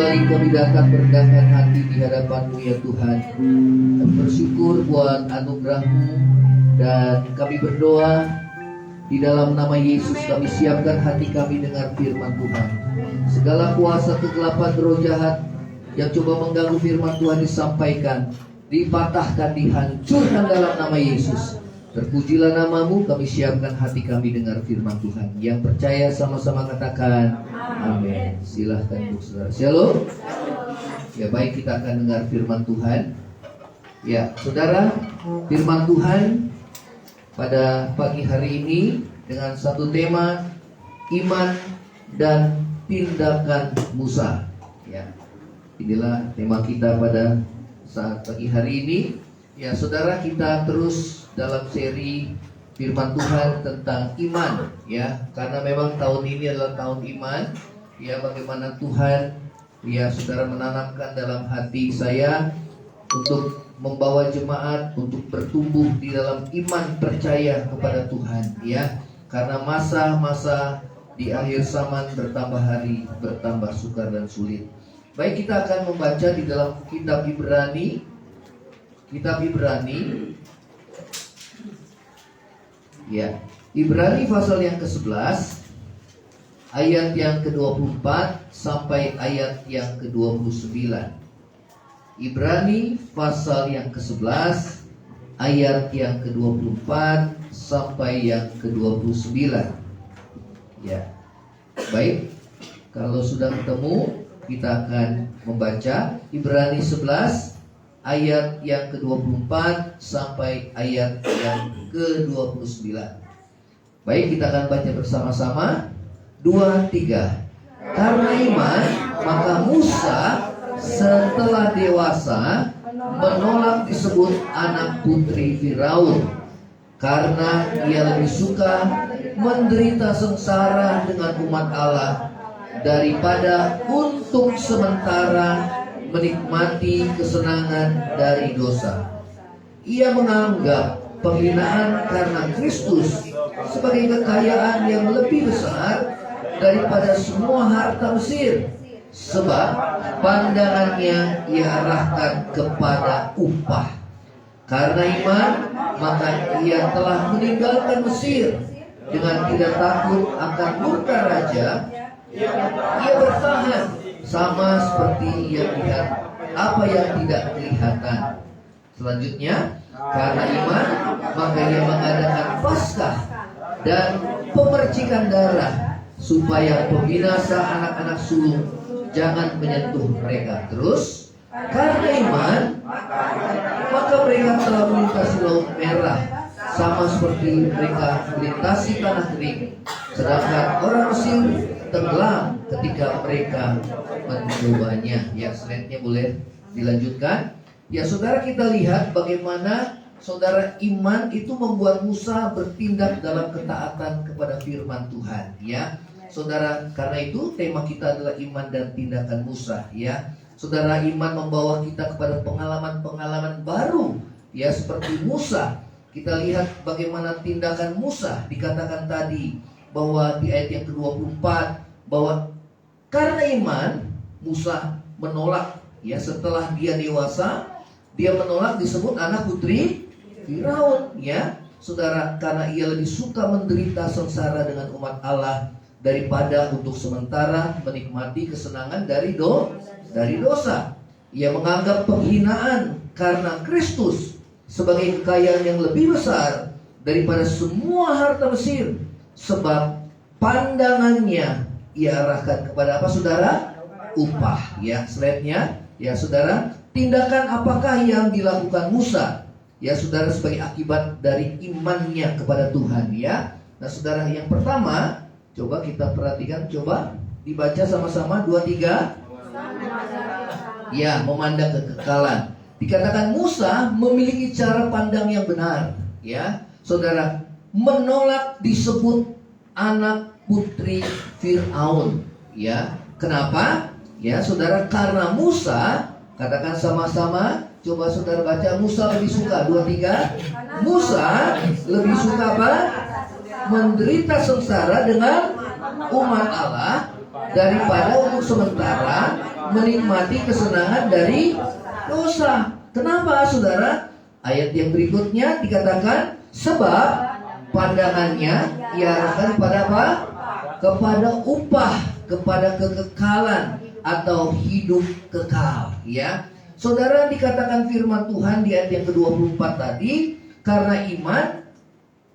kembali kami datang berendahkan hati di hadapan-Mu ya Tuhan. Kami bersyukur buat anugerah-Mu dan kami berdoa di dalam nama Yesus kami siapkan hati kami dengar firman Tuhan. Segala kuasa kegelapan roh jahat yang coba mengganggu firman Tuhan disampaikan, dipatahkan, dihancurkan dalam nama Yesus. Terpujilah nama-Mu, kami siapkan hati kami dengar firman Tuhan. Yang percaya sama-sama katakan amin. Silahkan ibu saudara. Shalom. Ya baik, kita akan dengar firman Tuhan. Ya saudara, firman Tuhan pada pagi hari ini dengan satu tema, iman dan tindakan Musa. Ya, inilah tema kita pada saat pagi hari ini. Ya saudara, kita terus dalam seri firman Tuhan tentang iman, ya, karena memang tahun ini adalah tahun iman. Ya, bagaimana Tuhan, ya saudara, menanamkan dalam hati saya untuk membawa jemaat untuk bertumbuh di dalam iman percaya kepada Tuhan, ya, karena masa-masa di akhir zaman bertambah hari, bertambah sukar dan sulit. Baik, kita akan membaca di dalam kitab Ibrani. Ya, Ibrani pasal yang ke-11 ayat yang ke-24 sampai ayat yang ke-29. Ibrani pasal yang ke-11 ayat yang ke-24 sampai yang ke-29. Ya. Baik, kalau sudah ketemu kita akan membaca Ibrani 11 ayat yang ke-24 sampai ayat yang ke-29. Baik, kita akan baca bersama-sama. 2, 3. Karena iman, maka Musa setelah dewasa menolak disebut anak putri Firaun, karena ia lebih suka menderita sengsara dengan umat Allah daripada untuk sementara menikmati kesenangan dari dosa. Ia menganggap penghinaan karena Kristus sebagai kekayaan yang lebih besar daripada semua harta Mesir, sebab pandangannya ia arahkan kepada upah. Karena iman, maka ia telah meninggalkan Mesir dengan tidak takut akan murka raja. Ia bertahan sama seperti ia lihat apa yang tidak kelihatan. Selanjutnya, karena iman, maka ia mengadakan Paskah dan pemercikan darah, supaya pembinasa anak-anak sulung jangan menyentuh mereka. Terus, karena iman, maka mereka telah melintasi Laut Merah, sama seperti mereka melintasi tanah kering, sedangkan orang Mesir tenggelam ketika mereka mencobanya. Ya, slide-nya boleh dilanjutkan. Ya saudara, kita lihat bagaimana saudara iman itu membuat Musa bertindak dalam ketaatan kepada firman Tuhan. Ya saudara, karena itu tema kita adalah iman dan tindakan Musa. Ya saudara, iman membawa kita kepada pengalaman-pengalaman baru. Ya seperti Musa, kita lihat bagaimana tindakan Musa. Dikatakan tadi bahwa di ayat yang ke-24 bahwa karena iman Musa menolak, ya setelah dia dewasa dia menolak disebut anak putri Firaun, ya saudara, karena ia lebih suka menderita sengsara dengan umat Allah daripada untuk sementara menikmati kesenangan dari dosa. Ia menganggap penghinaan karena Kristus sebagai kekayaan yang lebih besar daripada semua harta Mesir, sebab pandangannya ia arahkan kepada apa saudara? Upah. Ya, slide-nya. Ya saudara, tindakan apakah yang dilakukan Musa? Ya saudara, sebagai akibat dari imannya kepada Tuhan. Ya. Nah saudara, yang pertama, coba kita perhatikan, coba dibaca sama-sama. 2, 3. Ya, memandang kekekalan. Dikatakan Musa memiliki cara pandang yang benar. Ya saudara, menolak disebut anak putri Firaun. Ya, kenapa? Ya saudara, karena Musa, katakan sama-sama, coba saudara baca. Musa lebih suka, 2, 3. Musa lebih suka apa? Menderita sengsara dengan umat Allah daripada untuk sementara menikmati kesenangan dari dosa. Kenapa, saudara? Ayat yang berikutnya dikatakan, sebab pandangannya diarahkan pada apa? Kepada upah, kepada kekekalan atau hidup kekal. Ya, saudara, dikatakan firman Tuhan di ayat yang ke-24 tadi, karena iman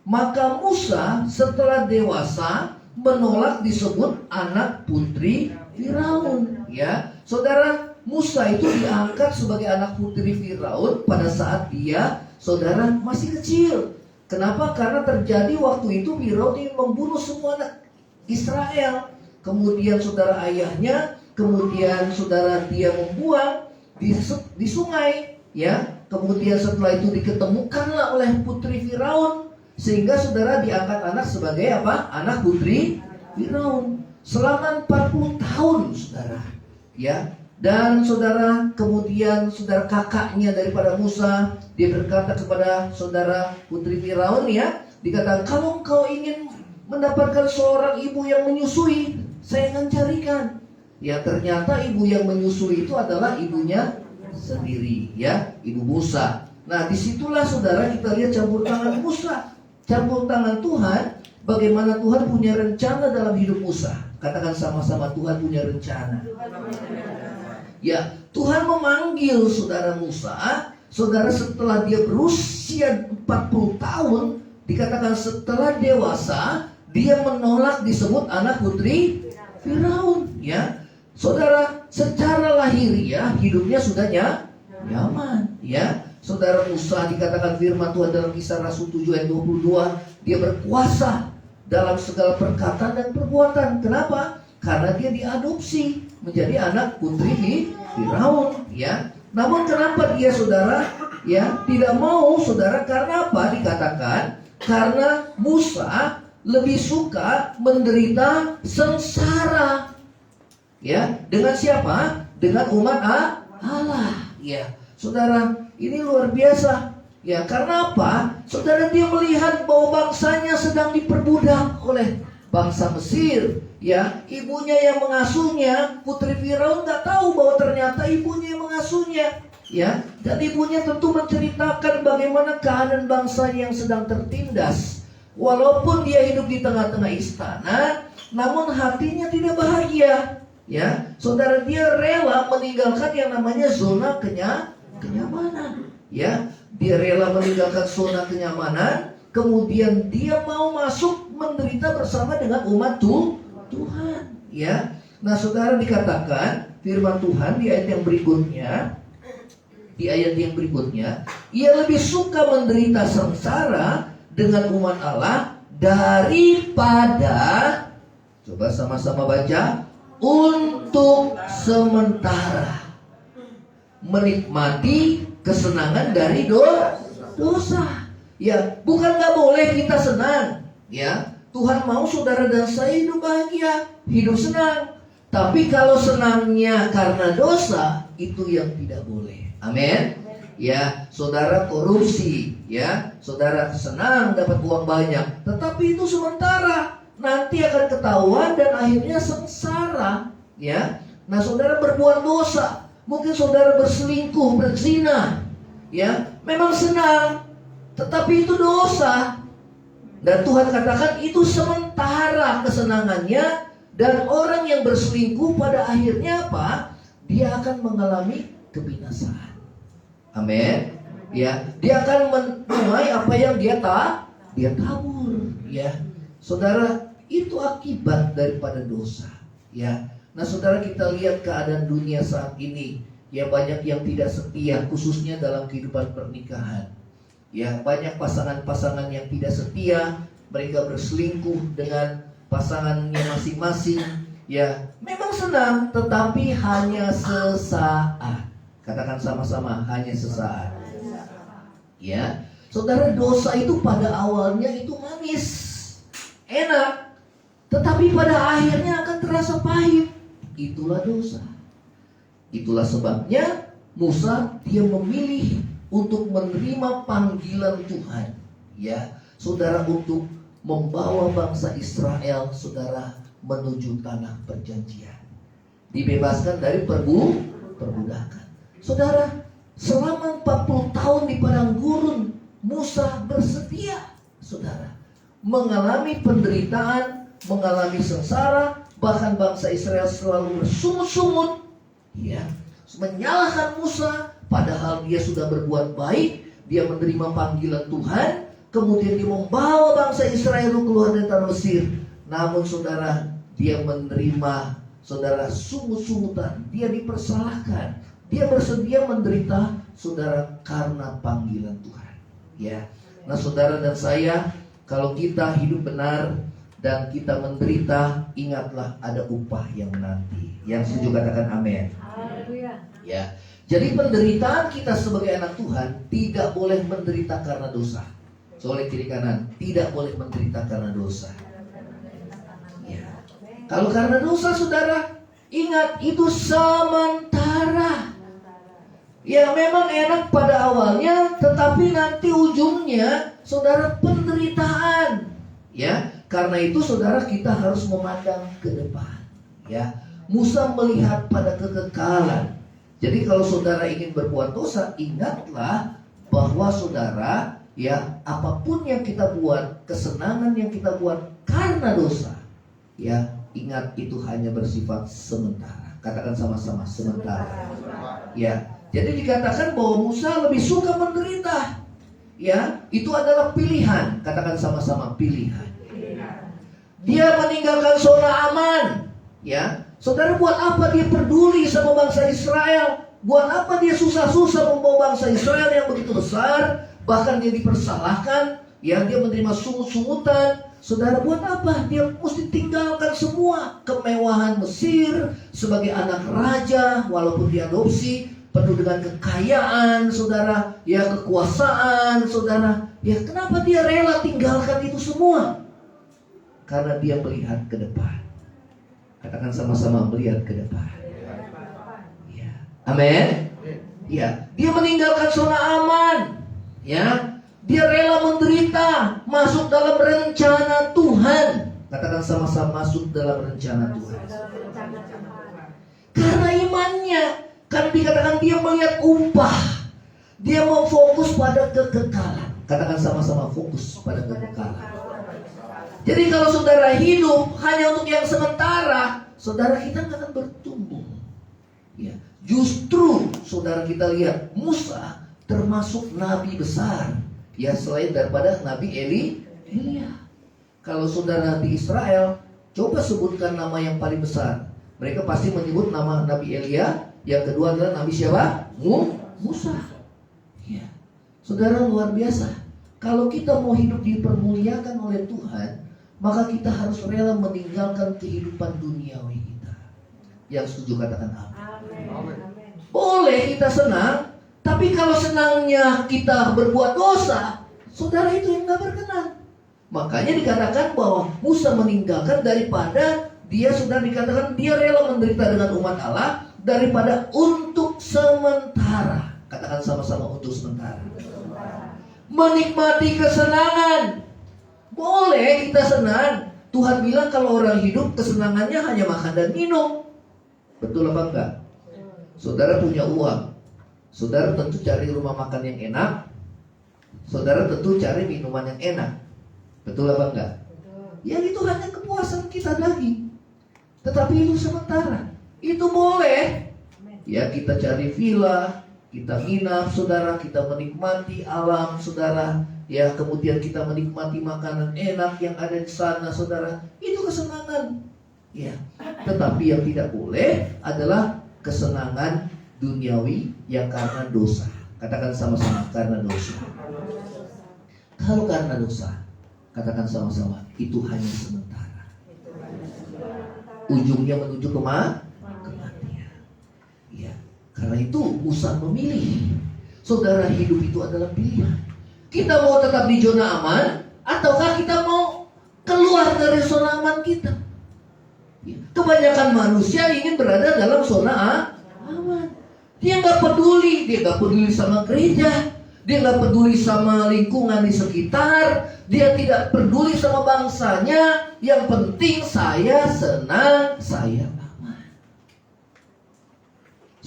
maka Musa setelah dewasa menolak disebut anak putri Firaun. Ya, saudara, Musa itu diangkat sebagai anak putri Firaun pada saat dia, saudara, masih kecil. Kenapa? Karena terjadi waktu itu Firaun ingin membunuh semua anak Israel. Kemudian saudara ayahnya, kemudian saudara dia membuang di sungai. Ya, kemudian setelah itu diketemukanlah oleh putri Firaun, sehingga saudara diangkat anak sebagai apa? Anak putri Firaun. Selama 40 tahun, saudara. Ya, dan saudara, kemudian saudara kakaknya daripada Musa, dia berkata kepada saudara putri Firaun, ya, dikatakan, kalau engkau ingin mendapatkan seorang ibu yang menyusui, saya akan carikan. Ya, ternyata ibu yang menyusui itu adalah ibunya sendiri, ya, ibu Musa. Nah, disitulah saudara kita lihat campur tangan Musa, campur tangan Tuhan. Bagaimana Tuhan punya rencana dalam hidup Musa. Katakan sama-sama, Tuhan punya rencana. Ya, Tuhan memanggil saudara Musa, saudara, setelah dia berusia 40 tahun, dikatakan setelah dewasa, dia menolak disebut anak putri Firaun. Ya, saudara, secara lahiriah hidupnya sudah nyaman. Ya, saudara, Musa dikatakan firman Tuhan dalam Kisah Rasul 7 ayat 22, dia berkuasa dalam segala perkataan dan perbuatan. Kenapa? Karena dia diadopsi menjadi anak putri Firaun. Ya, namun kenapa dia, saudara, ya, tidak mau, saudara? Karena apa? Dikatakan karena Musa lebih suka menderita sengsara. Ya, dengan siapa? Dengan umat Allah. Ya, saudara, ini luar biasa. Ya, karena apa? Saudara, dia melihat bahwa bangsanya sedang diperbudak oleh bangsa Mesir. Ya, ibunya yang mengasuhnya, putri Firaun, nggak tahu bahwa ternyata ibunya yang mengasuhnya. Ya, dan ibunya tentu menceritakan bagaimana keadaan bangsa yang sedang tertindas. Walaupun dia hidup di tengah-tengah istana, namun hatinya tidak bahagia. Ya, saudara, dia rela meninggalkan yang namanya zona kenyamanan. Ya, dia rela meninggalkan zona kenyamanan, kemudian dia mau masuk menderita bersama dengan umat Tuhan. Ya, nah, saudara, dikatakan firman Tuhan di ayat yang berikutnya, ia lebih suka menderita sengsara dengan umat Allah daripada, coba sama-sama baca, untuk sementara menikmati kesenangan dari dosa. Ya, bukan nggak boleh kita senang. Ya, Tuhan mau saudara dan saya hidup bahagia, hidup senang. Tapi kalau senangnya karena dosa, itu yang tidak boleh. Amin. Ya, saudara korupsi, ya, saudara senang dapat uang banyak, tetapi itu sementara, nanti akan ketahuan dan akhirnya sengsara. Ya, nah, saudara berbuat dosa, mungkin saudara berselingkuh, berzina, ya, memang senang, tetapi itu dosa. Dan Tuhan katakan itu sementara kesenangannya. Dan orang yang berselingkuh pada akhirnya apa? Dia akan mengalami kebinasaan. Amin. Ya, dia akan menuai apa yang dia tabur. Ya, saudara, itu akibat daripada dosa. Ya, nah, saudara, kita lihat keadaan dunia saat ini. Ya, banyak yang tidak setia, khususnya dalam kehidupan pernikahan. Ya, banyak pasangan-pasangan yang tidak setia, mereka berselingkuh dengan pasangannya masing-masing. Ya, memang senang, tetapi hanya sesaat. Katakan sama-sama, hanya sesaat. Ya, saudara, dosa itu pada awalnya itu manis, enak, tetapi pada akhirnya akan terasa pahit. Itulah dosa. Itulah sebabnya Musa dia memilih untuk menerima panggilan Tuhan. Ya, saudara, untuk membawa bangsa Israel, saudara, menuju tanah perjanjian. dibebaskan dari perbudakan. Saudara, selama 40 tahun di padang gurun, Musa bersedia, saudara, mengalami penderitaan, mengalami sengsara, bahkan bangsa Israel selalu bersungut-sungut, ya, menyalahkan Musa, padahal dia sudah berbuat baik, dia menerima panggilan Tuhan, kemudian dia membawa bangsa Israel keluar dari tanah Mesir. Namun saudara, dia menerima, saudara, sungut-sungutan, dia dipersalahkan, dia bersedia menderita, saudara, karena panggilan Tuhan. Ya, nah saudara dan saya, kalau kita hidup benar dan kita menderita, ingatlah ada upah yang nanti. Yang setuju katakan amin. Ya, jadi penderitaan kita sebagai anak Tuhan tidak boleh menderita karena dosa. Soalnya kiri kanan, tidak boleh menderita karena dosa. Ya. Kalau karena dosa, saudara, ingat itu sementara. Ya memang enak pada awalnya, tetapi nanti ujungnya, saudara, penderitaan. Ya, karena itu saudara, kita harus memandang ke depan. Ya, Musa melihat pada kekekalan. Jadi kalau saudara ingin berbuat dosa, ingatlah bahwa saudara, ya, apapun yang kita buat, kesenangan yang kita buat karena dosa, ya, ingat itu hanya bersifat sementara. Katakan sama-sama, sementara. Ya, jadi dikatakan bahwa Musa lebih suka menderita. Ya, itu adalah pilihan. Katakan sama-sama, pilihan. Dia meninggalkan zona aman. Ya, saudara, buat apa dia peduli sama bangsa Israel? Buat apa dia susah-susah membawa bangsa Israel yang begitu besar? Bahkan dia dipersalahkan, ya, dia menerima sungut-sungutan. Saudara, buat apa? Dia mesti tinggalkan semua kemewahan Mesir sebagai anak raja, walaupun diadopsi, penuh dengan kekayaan, saudara, ya, kekuasaan, saudara. Ya, kenapa dia rela tinggalkan itu semua? Karena dia melihat ke depan. Katakan sama-sama, melihat ke depan. Ya. Amin. Ya, dia meninggalkan zona aman. Ya, dia rela menderita, masuk dalam rencana Tuhan. Katakan sama-sama, masuk dalam rencana Tuhan. Karena imannya, karena dikatakan dia melihat upah, dia mau fokus pada kekekalan. Katakan sama-sama, fokus pada kekekalan. Jadi kalau saudara hidup hanya untuk yang sementara, saudara, kita nggak akan bertumbuh. Ya, justru saudara, kita lihat Musa termasuk nabi besar, ya, selain daripada Nabi Elia. Kalau saudara di Israel, coba sebutkan nama yang paling besar. Mereka pasti menyebut nama Nabi Elia. Yang kedua adalah Nabi siapa? Musa. Ya. Saudara, luar biasa. Kalau kita mau hidup dipermuliakan oleh Tuhan, maka kita harus rela meninggalkan kehidupan duniawi kita. Yang setuju katakan amin. Boleh kita senang, tapi kalau senangnya kita berbuat dosa, saudara, itu yang gak berkenan. Makanya dikatakan bahwa Musa meninggalkan daripada dia, sudah dikatakan dia rela menderita dengan umat Allah daripada untuk sementara. Katakan sama-sama, untuk sementara. Menikmati kesenangan. Boleh kita senang. Tuhan bilang kalau orang hidup kesenangannya hanya makan dan minum. Betul apa enggak? Saudara punya uang, saudara tentu cari rumah makan yang enak, saudara tentu cari minuman yang enak. Betul apa enggak? Yang itu hanya kepuasan kita daging. Tetapi itu sementara. Itu boleh. Ya, kita cari villa, kita nginap, saudara, kita menikmati alam, saudara. Ya, kemudian kita menikmati makanan enak yang ada di sana, saudara. Itu kesenangan. Ya. Tetapi yang tidak boleh adalah kesenangan duniawi yang karena dosa. Katakan sama-sama, karena dosa. Kalau karena dosa, katakan sama-sama, itu hanya sementara. Ujungnya menuju kematian. Ya. Karena itu Musa memilih. Saudara, hidup itu adalah pilihan. Kita mau tetap di zona aman, ataukah kita mau keluar dari zona aman kita? Ya. Kebanyakan manusia ingin berada dalam zona aman. Dia nggak peduli, dia nggak peduli sama gereja, dia nggak peduli sama lingkungan di sekitar, dia tidak peduli sama bangsanya. Yang penting saya senang, saya aman.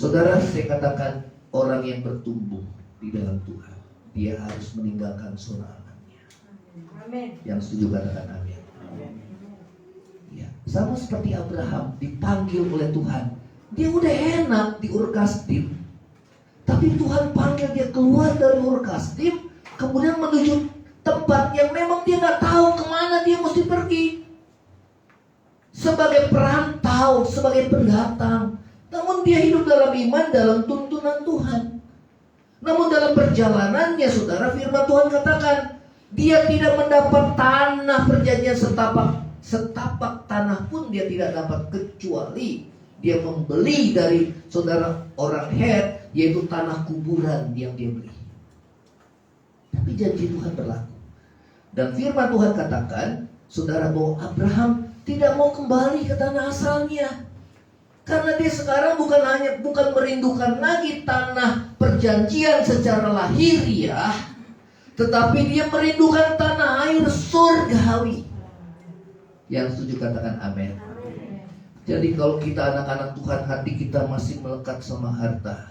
Saudara, saya katakan orang yang bertumbuh di dalam Tuhan, dia harus meninggalkan zona amannya. Amin. Yang setuju katakan amin. Ya, sama seperti Abraham dipanggil oleh Tuhan. Dia udah enak di Ur Kasdim, tapi Tuhan panggil dia keluar dari Ur Kasdim, kemudian menuju tempat yang memang dia nggak tahu kemana dia mesti pergi. Sebagai perantau, sebagai pendatang, namun dia hidup dalam iman, dalam tuntunan Tuhan. Namun dalam perjalanannya, saudara, firman Tuhan katakan, dia tidak mendapat tanah perjanjian setapak tanah pun dia tidak dapat, kecuali dia membeli dari saudara orang Het, yaitu tanah kuburan yang dia beli. Tapi janji Tuhan berlaku. Dan firman Tuhan katakan, saudara, bahwa Abraham tidak mau kembali ke tanah asalnya. Karena dia sekarang bukan merindukan lagi tanah perjanjian secara lahiriah, tetapi dia merindukan tanah air surgawi. Yang setuju katakan amin. Jadi kalau kita anak-anak Tuhan, hati kita masih melekat sama harta,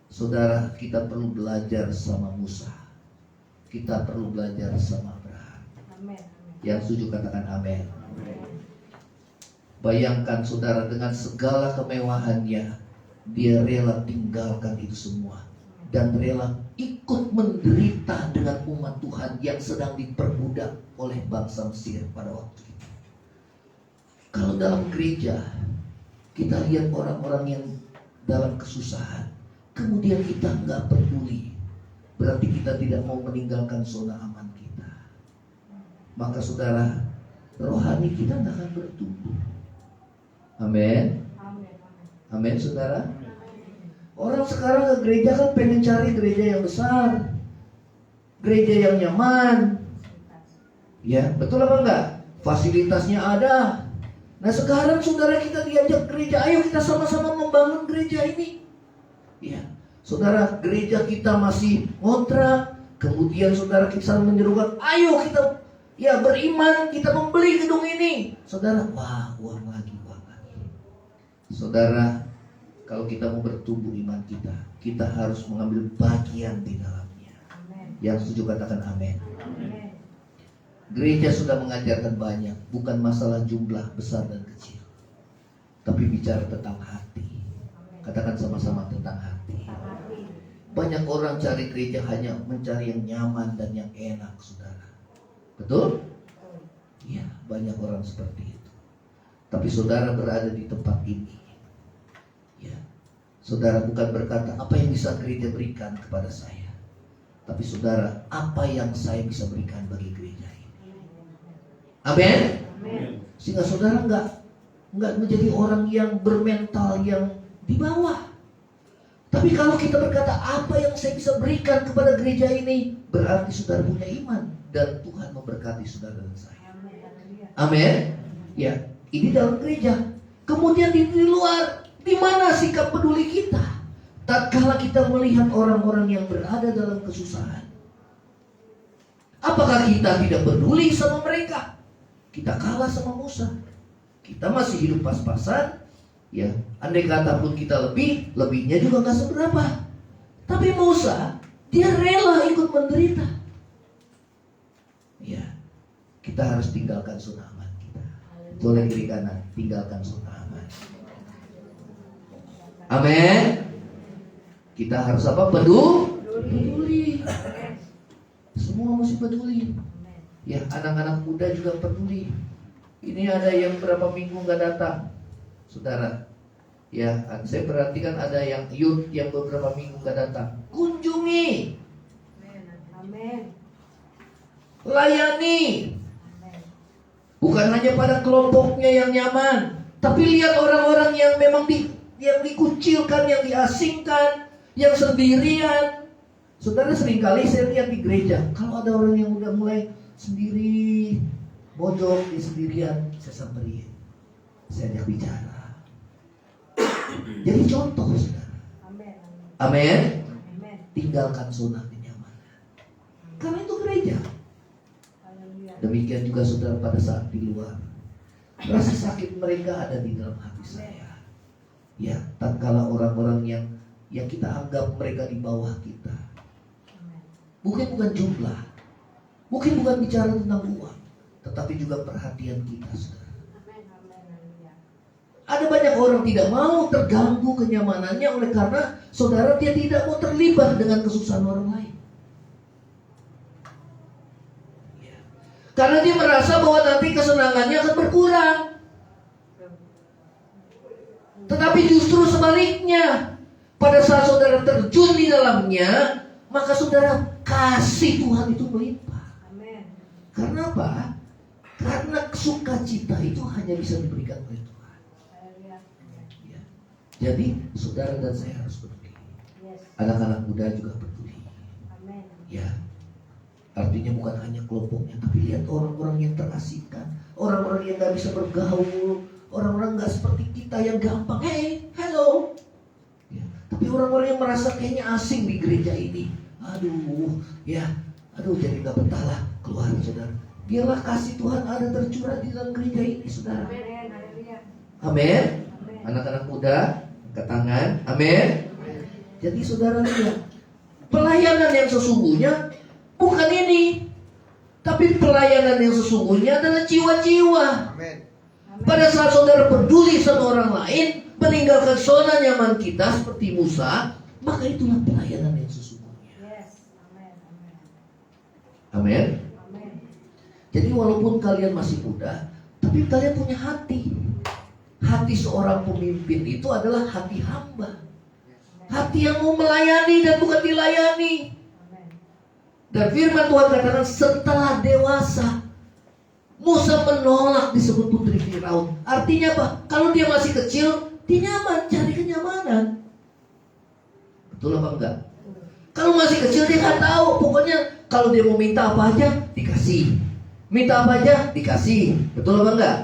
saudara, kita perlu belajar sama Musa. Kita perlu belajar sama Abraham. Yang setuju katakan amin. Bayangkan saudara, dengan segala kemewahannya, dia rela tinggalkan itu semua dan rela ikut menderita dengan umat Tuhan yang sedang diperbudak oleh bangsa Mesir pada waktu itu. Kalau dalam gereja kita lihat orang-orang yang dalam kesusahan, kemudian kita nggak peduli, berarti kita tidak mau meninggalkan zona aman kita. Maka saudara, rohani kita nggak akan bertumbuh. Amin. Amin, saudara. Orang sekarang ke gereja kan pengen cari gereja yang besar, gereja yang nyaman. Ya, betul apa enggak? Fasilitasnya ada. Nah sekarang saudara, kita diajak gereja, ayo kita sama-sama membangun gereja ini. Ya, saudara, gereja kita masih ngontrak, kemudian saudara kita menyerukan, ayo kita beriman, kita membeli gedung ini. Saudara, wah, uang lagi. Saudara, kalau kita mau bertumbuh iman kita harus mengambil bagian di dalamnya. Amen. Yang setuju katakan amin. Amen. Gereja sudah mengajarkan banyak, bukan masalah jumlah besar dan kecil, tapi bicara tentang hati. Katakan sama-sama tentang hati. Banyak orang cari gereja hanya mencari yang nyaman dan yang enak, saudara. Betul? Iya, banyak orang seperti itu. Tapi saudara berada di tempat ini, ya, saudara bukan berkata apa yang bisa gereja berikan kepada saya, tapi saudara, apa yang saya bisa berikan bagi gereja ini. Amin. Sehingga saudara nggak menjadi orang yang bermental yang di bawah. Tapi kalau kita berkata apa yang saya bisa berikan kepada gereja ini, berarti saudara punya iman dan Tuhan memberkati saudara dan saya. Amin. Ya, ini dalam gereja. Kemudian di luar, di mana sikap peduli kita? Tatkala kita melihat orang-orang yang berada dalam kesusahan, apakah kita tidak peduli sama mereka? Kita kalah sama Musa. Kita masih hidup pas-pasan. Ya, andai kata pun kita lebihnya juga gak seberapa. Tapi Musa, dia rela ikut menderita. Ya, kita harus tinggalkan zona aman kita. Boleh kiri kanan, tinggalkan zona aman. Amin. Kita harus apa? Peduli. Semua mesti peduli. Ya, anak-anak muda juga peduli. Ini ada yang berapa minggu gak datang, saudara. Ya, saya perhatikan ada yang youth yang beberapa minggu gak datang. Kunjungi. Amin. Layani. Bukan hanya pada kelompoknya yang nyaman, tapi lihat orang-orang yang memang yang dikucilkan, yang diasingkan, yang sendirian. Saudara, seringkali saya lihat di gereja, kalau ada orang yang udah mulai sendiri, mojok di sendirian, saya samperin, saya ajak bicara. Jadi contoh, saudara. Amin. Tinggalkan zona kenyamanan, karena itu gereja. Demikian juga saudara pada saat di luar, rasa sakit mereka ada di dalam hati saya. Ya, tatkala orang-orang yang kita anggap mereka di bawah kita. Mungkin bukan jumlah, mungkin bukan bicara tentang uang, tetapi juga perhatian kita, saudara. Ada banyak orang tidak mau terganggu kenyamanannya oleh karena saudara dia tidak mau terlibat dengan kesusahan orang lain. Ya. Karena dia merasa bahwa nanti kesenangannya akan berkurang. Tetapi justru sebaliknya, pada saat saudara terjun di dalamnya, maka saudara kasih Tuhan itu melimpah. Karena apa? Karena sukacita itu hanya bisa diberikan oleh Tuhan. Ya. Jadi saudara dan saya harus peduli. Anak-anak muda juga peduli. Ya. Artinya bukan hanya kelompoknya, tapi lihat orang-orang yang terasingkan, orang-orang yang gak bisa bergaul, orang-orang gak seperti kita yang gampang, hey, hello. Ya. Tapi orang-orang yang merasa kayaknya asing di gereja ini, aduh, jadi gak betah lah keluar, saudara. Biarlah kasih Tuhan ada tercurah di dalam gereja ini, saudara. Amin. Anak-anak muda, angkat tangan. Amin. Jadi saudara lihat, pelayanan yang sesungguhnya bukan ini, tapi pelayanan yang sesungguhnya adalah jiwa-jiwa. Pada saat saudara peduli sama orang lain, meninggalkan zona nyaman kita seperti Musa, maka itulah pelayanan yang sesungguhnya. Amin. Jadi walaupun kalian masih muda, tapi kalian punya hati. Hati seorang pemimpin itu adalah hati hamba. Hati yang mau melayani dan bukan dilayani. Dan firman Tuhan katakan setelah dewasa, Musa menolak disebut putri Firaun. Artinya apa? Kalau dia masih kecil, dia nyaman, cari kenyamanan. Betul apa enggak? Kalau masih kecil dia nggak tahu. Pokoknya kalau dia mau minta apa aja dikasih. Minta apa aja dikasih. Betul apa enggak?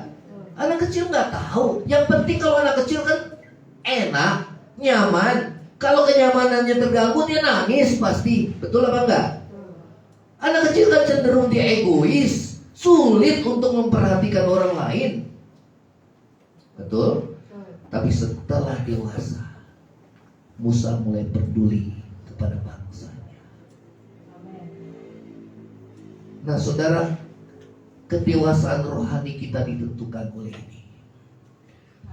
Anak kecil nggak tahu. Yang penting kalau anak kecil kan enak, nyaman. Kalau kenyamanannya terganggu dia nangis pasti. Betul apa enggak? Anak kecil kan cenderung dia egois, sulit untuk memperhatikan orang lain. Betul? Tapi setelah dewasa, Musa mulai peduli kepada bangsanya. Nah saudara, kedewasaan rohani kita ditentukan oleh ini.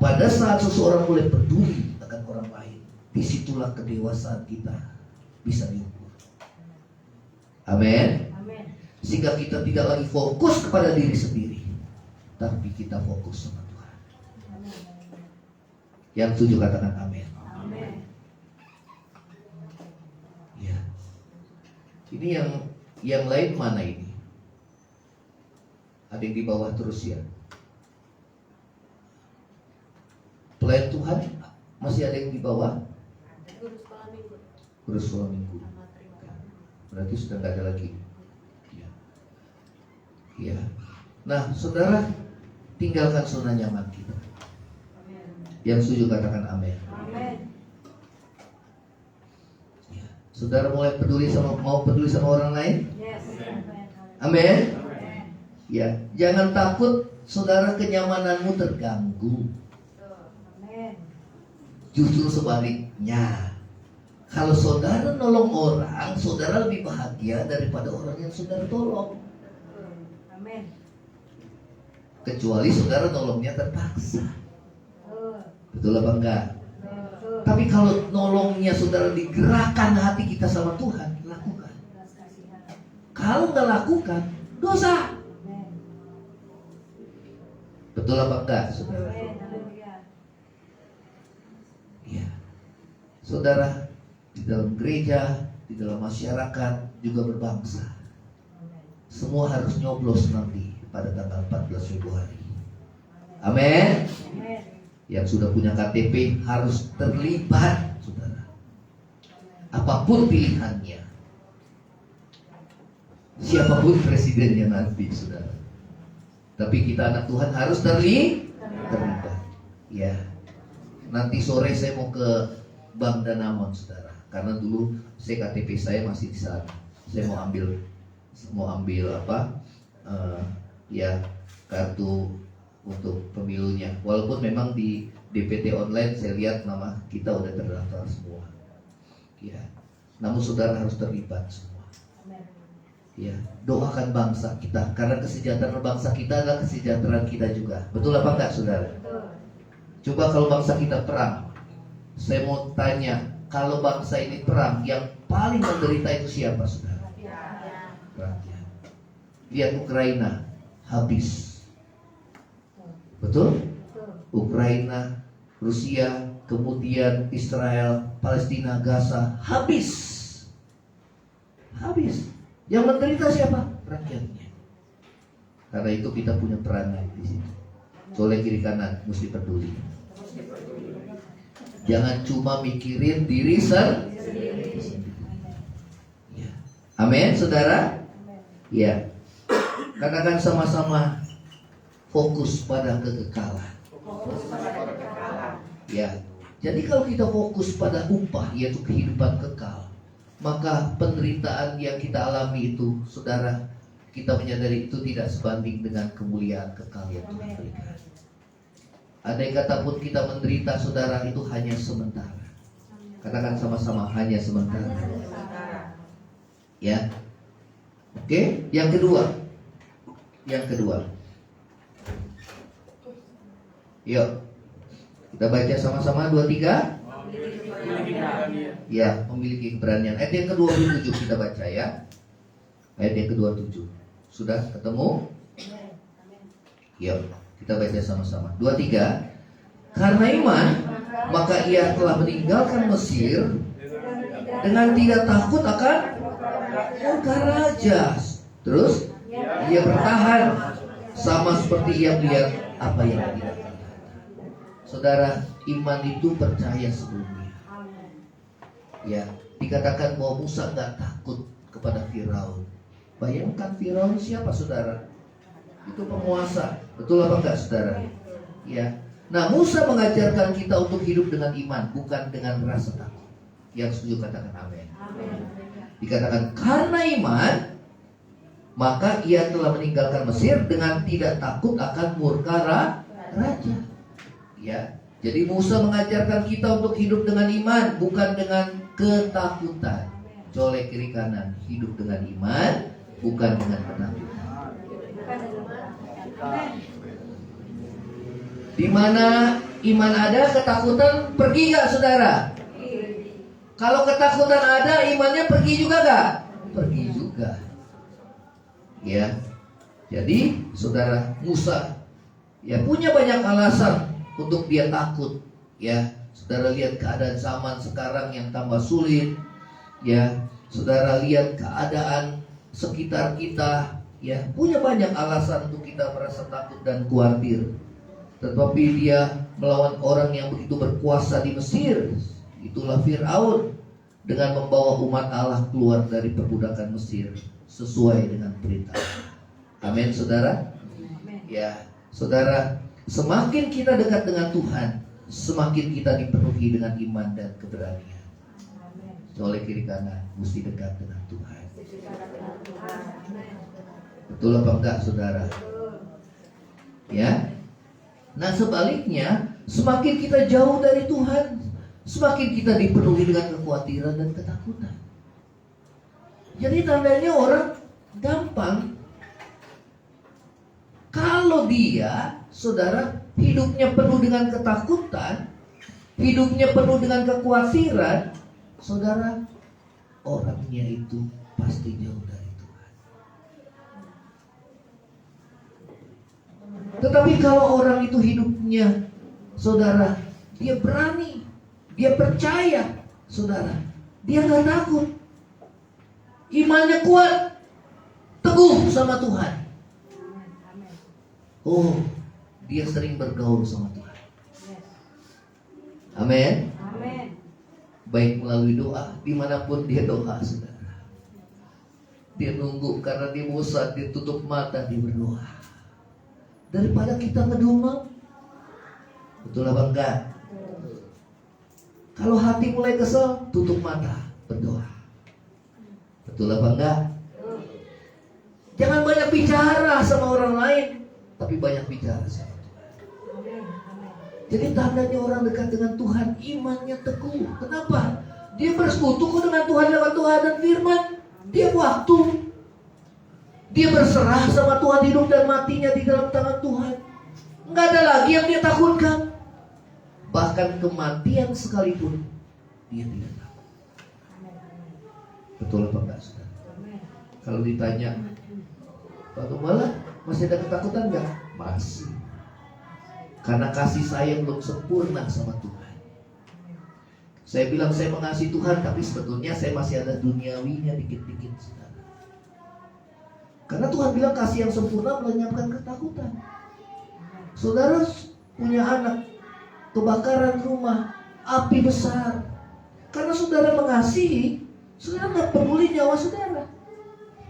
Pada saat seseorang mulai peduli akan orang lain, disitulah kedewasaan kita bisa diukur. Amin. Sehingga kita tidak lagi fokus kepada diri sendiri, tapi kita fokus sama Tuhan. Yang setuju katakan amin. Ya. Ini yang lain mana ini? Ada yang di bawah terus ya. Pelayan Tuhan masih ada yang di bawah. Guru sekolah minggu. Berarti sudah nggak ada lagi. Ya. Nah, saudara, tinggalkan zona nyaman kita. Yang setuju katakan amin. Ya. Saudara mulai mau peduli sama orang lain? Amin. Ya, jangan takut saudara kenyamananmu terganggu. Justru sebaliknya. Kalau saudara nolong orang, saudara lebih bahagia daripada orang yang saudara tolong. Kecuali saudara nolongnya terpaksa. Betul apa enggak? Tapi kalau nolongnya saudara digerakkan hati kita sama Tuhan, lakukan. Kalau nggak lakukan, dosa. Betul apa enggak, saudara? Ya. Saudara, di dalam gereja, di dalam masyarakat, juga berbangsa. Semua harus nyoblos nanti pada tanggal 14 Februari. Amin. Yang sudah punya KTP harus terlibat, saudara. Apapun pilihannya, siapapun presidennya nanti, saudara. Tapi kita anak Tuhan harus terlibat. Ya. Nanti sore saya mau ke Bank Danamon, saudara. Karena dulu KTP saya masih di sana. Saya mau ambil ya kartu untuk pemilunya. Walaupun memang di DPT online saya lihat nama kita udah terdaftar semua. Ya. Namun saudara harus terlibat semua. Ya, doakan bangsa kita karena kesejahteraan bangsa kita adalah kesejahteraan kita juga. Betul apa enggak, saudara? Coba kalau bangsa kita perang, saya mau tanya, kalau bangsa ini perang, yang paling menderita itu siapa, saudara? Rakyat. Lihat Ukraina, habis. Betul? Ukraina, Rusia, kemudian Israel, Palestina, Gaza, habis. Habis. Yang menderita siapa? Rakyatnya. Karena itu kita punya peranan di sini. Soleh kiri kanan, mesti peduli. Jangan cuma mikirin diri sendiri. Ya. Amin, saudara? Ya. Katakan sama-sama, fokus pada kekekalan. Ya. Jadi kalau kita fokus pada upah, yaitu kehidupan kekal, maka penderitaan yang kita alami itu, saudara, kita menyadari itu tidak sebanding dengan kemuliaan kekal yang Tuhan berikan. Andai kata pun kita menderita, saudara, itu hanya sementara. Katakan sama-sama, hanya sementara. Ya. Oke, yang kedua. Yang kedua. Yuk. Kita baca sama-sama 2-3. Ya, memiliki keberanian. Ayat yang ke-27 kita baca ya. Ayat yang ke-27. Sudah ketemu? Yuk, kita baca sama-sama. 2-3. Karena iman, maka ia telah meninggalkan Mesir dengan tidak takut akan murka raja. Terus, ia bertahan sama seperti ia melihat apa yang tidak terlihat. Saudara, iman itu percaya sebelumnya. Ya, dikatakan bahwa Musa nggak takut kepada Firaun. Bayangkan Firaun siapa, saudara? Itu penguasa. Betul apa enggak, saudara? Ya. Nah, Musa mengajarkan kita untuk hidup dengan iman, bukan dengan rasa takut. Yang setuju katakan amin. Dikatakan karena iman, maka ia telah meninggalkan Mesir dengan tidak takut akan murka raja. Ya. Jadi Musa mengajarkan kita untuk hidup dengan iman, bukan dengan ketakutan. Colek kiri kanan, hidup dengan iman, bukan dengan ketakutan. Di mana iman ada, ketakutan pergi gak, saudara? Kalau ketakutan ada, imannya pergi juga gak? Pergi juga. Ya. Jadi saudara, Musa ya punya banyak alasan untuk dia takut. Ya, saudara lihat keadaan zaman sekarang yang tambah sulit. Ya, saudara lihat keadaan sekitar kita. Ya, punya banyak alasan untuk kita merasa takut dan khawatir. Tetapi dia melawan orang yang begitu berkuasa di Mesir. Itulah Firaun, dengan membawa umat Allah keluar dari perbudakan Mesir sesuai dengan perintah. Amin, saudara. Ya, saudara, semakin kita dekat dengan Tuhan, semakin kita dipenuhi dengan iman dan keberanian. Oleh kiri kanan, mesti dekat dengan Tuhan. Betul apa enggak, saudara? Ya. Nah, sebaliknya, semakin kita jauh dari Tuhan, semakin kita dipenuhi dengan kekhawatiran dan ketakutan. Jadi tandanya orang gampang kalau dia, saudara, hidupnya penuh dengan ketakutan, hidupnya penuh dengan kekhawatiran, saudara, orangnya itu pasti jauh dari Tuhan. Tetapi kalau orang itu hidupnya, saudara, dia berani, dia percaya, saudara, dia gak takut, imannya kuat, teguh sama Tuhan. Oh, dia sering bergaul sama Tuhan. Amin. Baik melalui doa, dimanapun dia doa, saudara. Dia nunggu karena dia bosan, dia tutup mata, dia berdoa. Daripada kita ngedumel, betul apa enggak? Kalau hati mulai kesel, tutup mata, berdoa. Betul apa enggak? Jangan banyak bicara sama orang lain, tapi banyak bicara sama Tuhan. Jadi tandanya orang dekat dengan Tuhan, imannya teguh. Kenapa? Dia bersekutu dengan Tuhan lewat Tuhan dan firman. Tiap waktu dia berserah sama Tuhan, hidup dan matinya di dalam tangan Tuhan. Nggak ada lagi yang dia takutkan. Bahkan kematian sekalipun dia tidak takut. Betul apa enggak, saudara? Kalau ditanya, Pak Gembala, masih ada ketakutan enggak? Masih. Karena kasih saya belum sempurna sama Tuhan. Saya bilang saya mengasihi Tuhan, tapi sebetulnya saya masih ada duniawinya dikit-dikit, saudara. Karena Tuhan bilang kasih yang sempurna melenyapkan ketakutan. Saudara punya anak, kebakaran rumah, api besar. Karena saudara mengasihi, saudara nggak peduli nyawa saudara.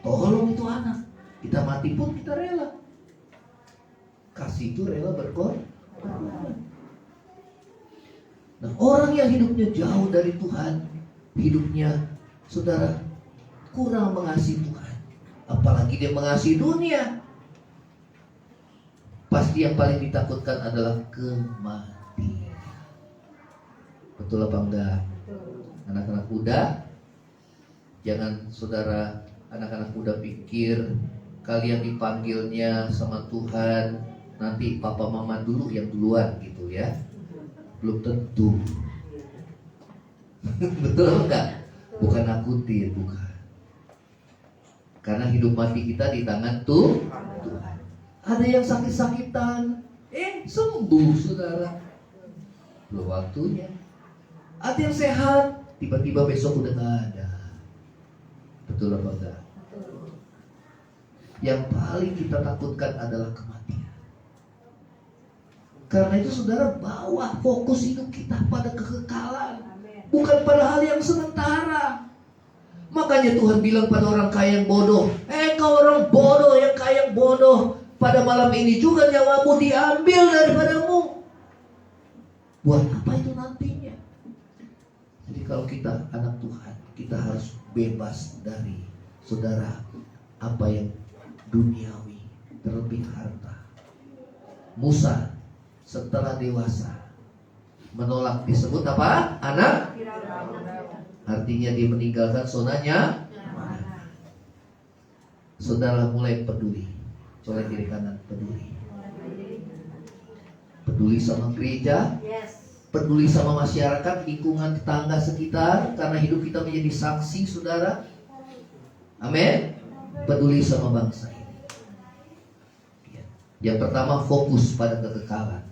Tolong itu anak, kita mati pun kita rela. Kasih itu rela berkorban. Nah, orang yang hidupnya jauh dari Tuhan, hidupnya saudara kurang mengasihi Tuhan. Apalagi dia mengasihi dunia. Pasti yang paling ditakutkan adalah kematian. Betul apa enggak? Anak-anak muda, jangan saudara anak-anak muda pikir kalian dipanggilnya sama Tuhan nanti papa mama dulu yang duluan gitu ya. Belum tentu. Betul apa enggak? Bukan nakutin, bukan. Karena hidup mati kita di tangan Tuhan. Ada yang sakit-sakitan, sembuh saudara. Belum waktunya. Ada yang sehat, tiba-tiba besok udah gak ada. Betul apa enggak? Yang paling kita takutkan adalah kematian. Karena itu saudara bawa fokus hidup kita pada kekekalan, bukan pada hal yang sementara. Makanya Tuhan bilang pada orang kaya yang bodoh, kau orang bodoh yang kaya yang bodoh, pada malam ini juga nyawamu diambil daripadamu. Buat apa itu nantinya? Jadi kalau kita anak Tuhan, kita harus bebas dari saudara apa yang duniawi, terlebih harta. Musa setelah dewasa menolak disebut apa? Anak. Artinya dia meninggalkan zonanya. Saudara mulai peduli. Coba kiri kanan, peduli. Peduli sama gereja, peduli sama masyarakat, lingkungan tetangga sekitar, karena hidup kita menjadi saksi, saudara. Amin. Peduli sama bangsa ini. Yang pertama fokus pada kekekalan.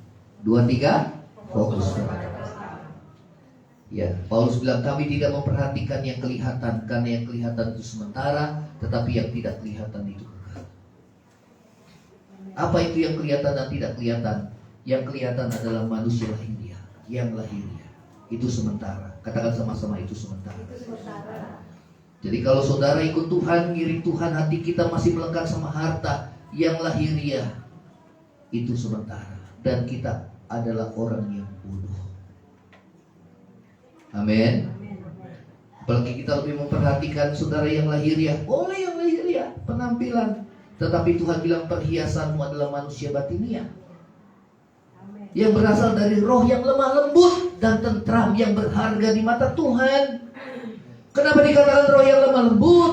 2, 3 fokus pada kekekalan. Ya, Paulus bilang kami tidak memperhatikan yang kelihatan, karena yang kelihatan itu sementara, tetapi yang tidak kelihatan itu kekal. Apa itu yang kelihatan dan tidak kelihatan? Yang kelihatan adalah manusia lahiriah, yang lahiriah. Itu sementara. Katakan sama-sama, itu sementara. Jadi kalau saudara ikut Tuhan, ngiring Tuhan, hati kita masih melekat sama harta yang lahiriah, itu sementara. Dan kita adalah orang yang bodoh. Amin. Apalagi kita lebih memperhatikan saudara yang lahiriah. Boleh yang lahiriah, penampilan. Tetapi Tuhan bilang perhiasanmu adalah manusia batinia, yang berasal dari roh yang lemah lembut dan tentram, yang berharga di mata Tuhan. Kenapa dikatakan roh yang lemah lembut?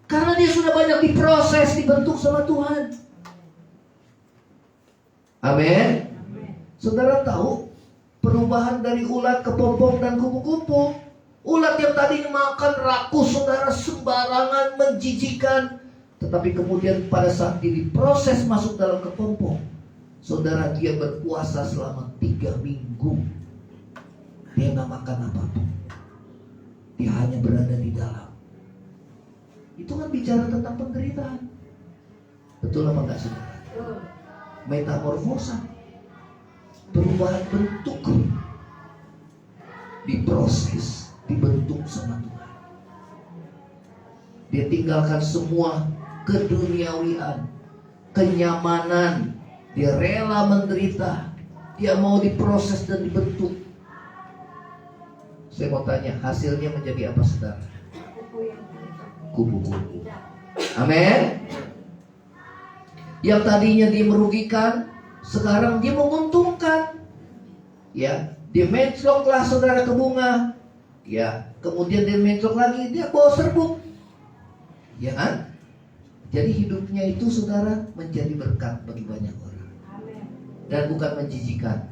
Karena dia sudah banyak diproses, dibentuk sama Tuhan. Amin. Saudara tahu perubahan dari ulat ke pompong dan kupu-kupu. Ulat yang tadinya makan rakus, saudara, sembarangan, menjijikan, tetapi kemudian pada saat dia diproses masuk dalam kepompong, saudara, dia berpuasa selama 3 minggu. Dia gak makan apapun. Dia hanya berada di dalam. Itu kan bicara tentang penderitaan. Betul apa enggak, saudara? Metamorfosa, perubahan bentuk, diproses, dibentuk sama Tuhan. Dia tinggalkan semua keduniawian, kenyamanan. Dia rela menderita. Dia mau diproses dan dibentuk. Saya mau tanya, hasilnya menjadi apa, saudara? Kupu-kupu. Amin. Yang tadinya dia merugikan, sekarang dia menguntungkan. Ya, dia mencloklah saudara ke bunga. Ya, kemudian dia menclok lagi, dia bawa serbuk. Ya kan? Jadi hidupnya itu saudara menjadi berkat bagi banyak orang. Amin. Dan bukan menjijikan,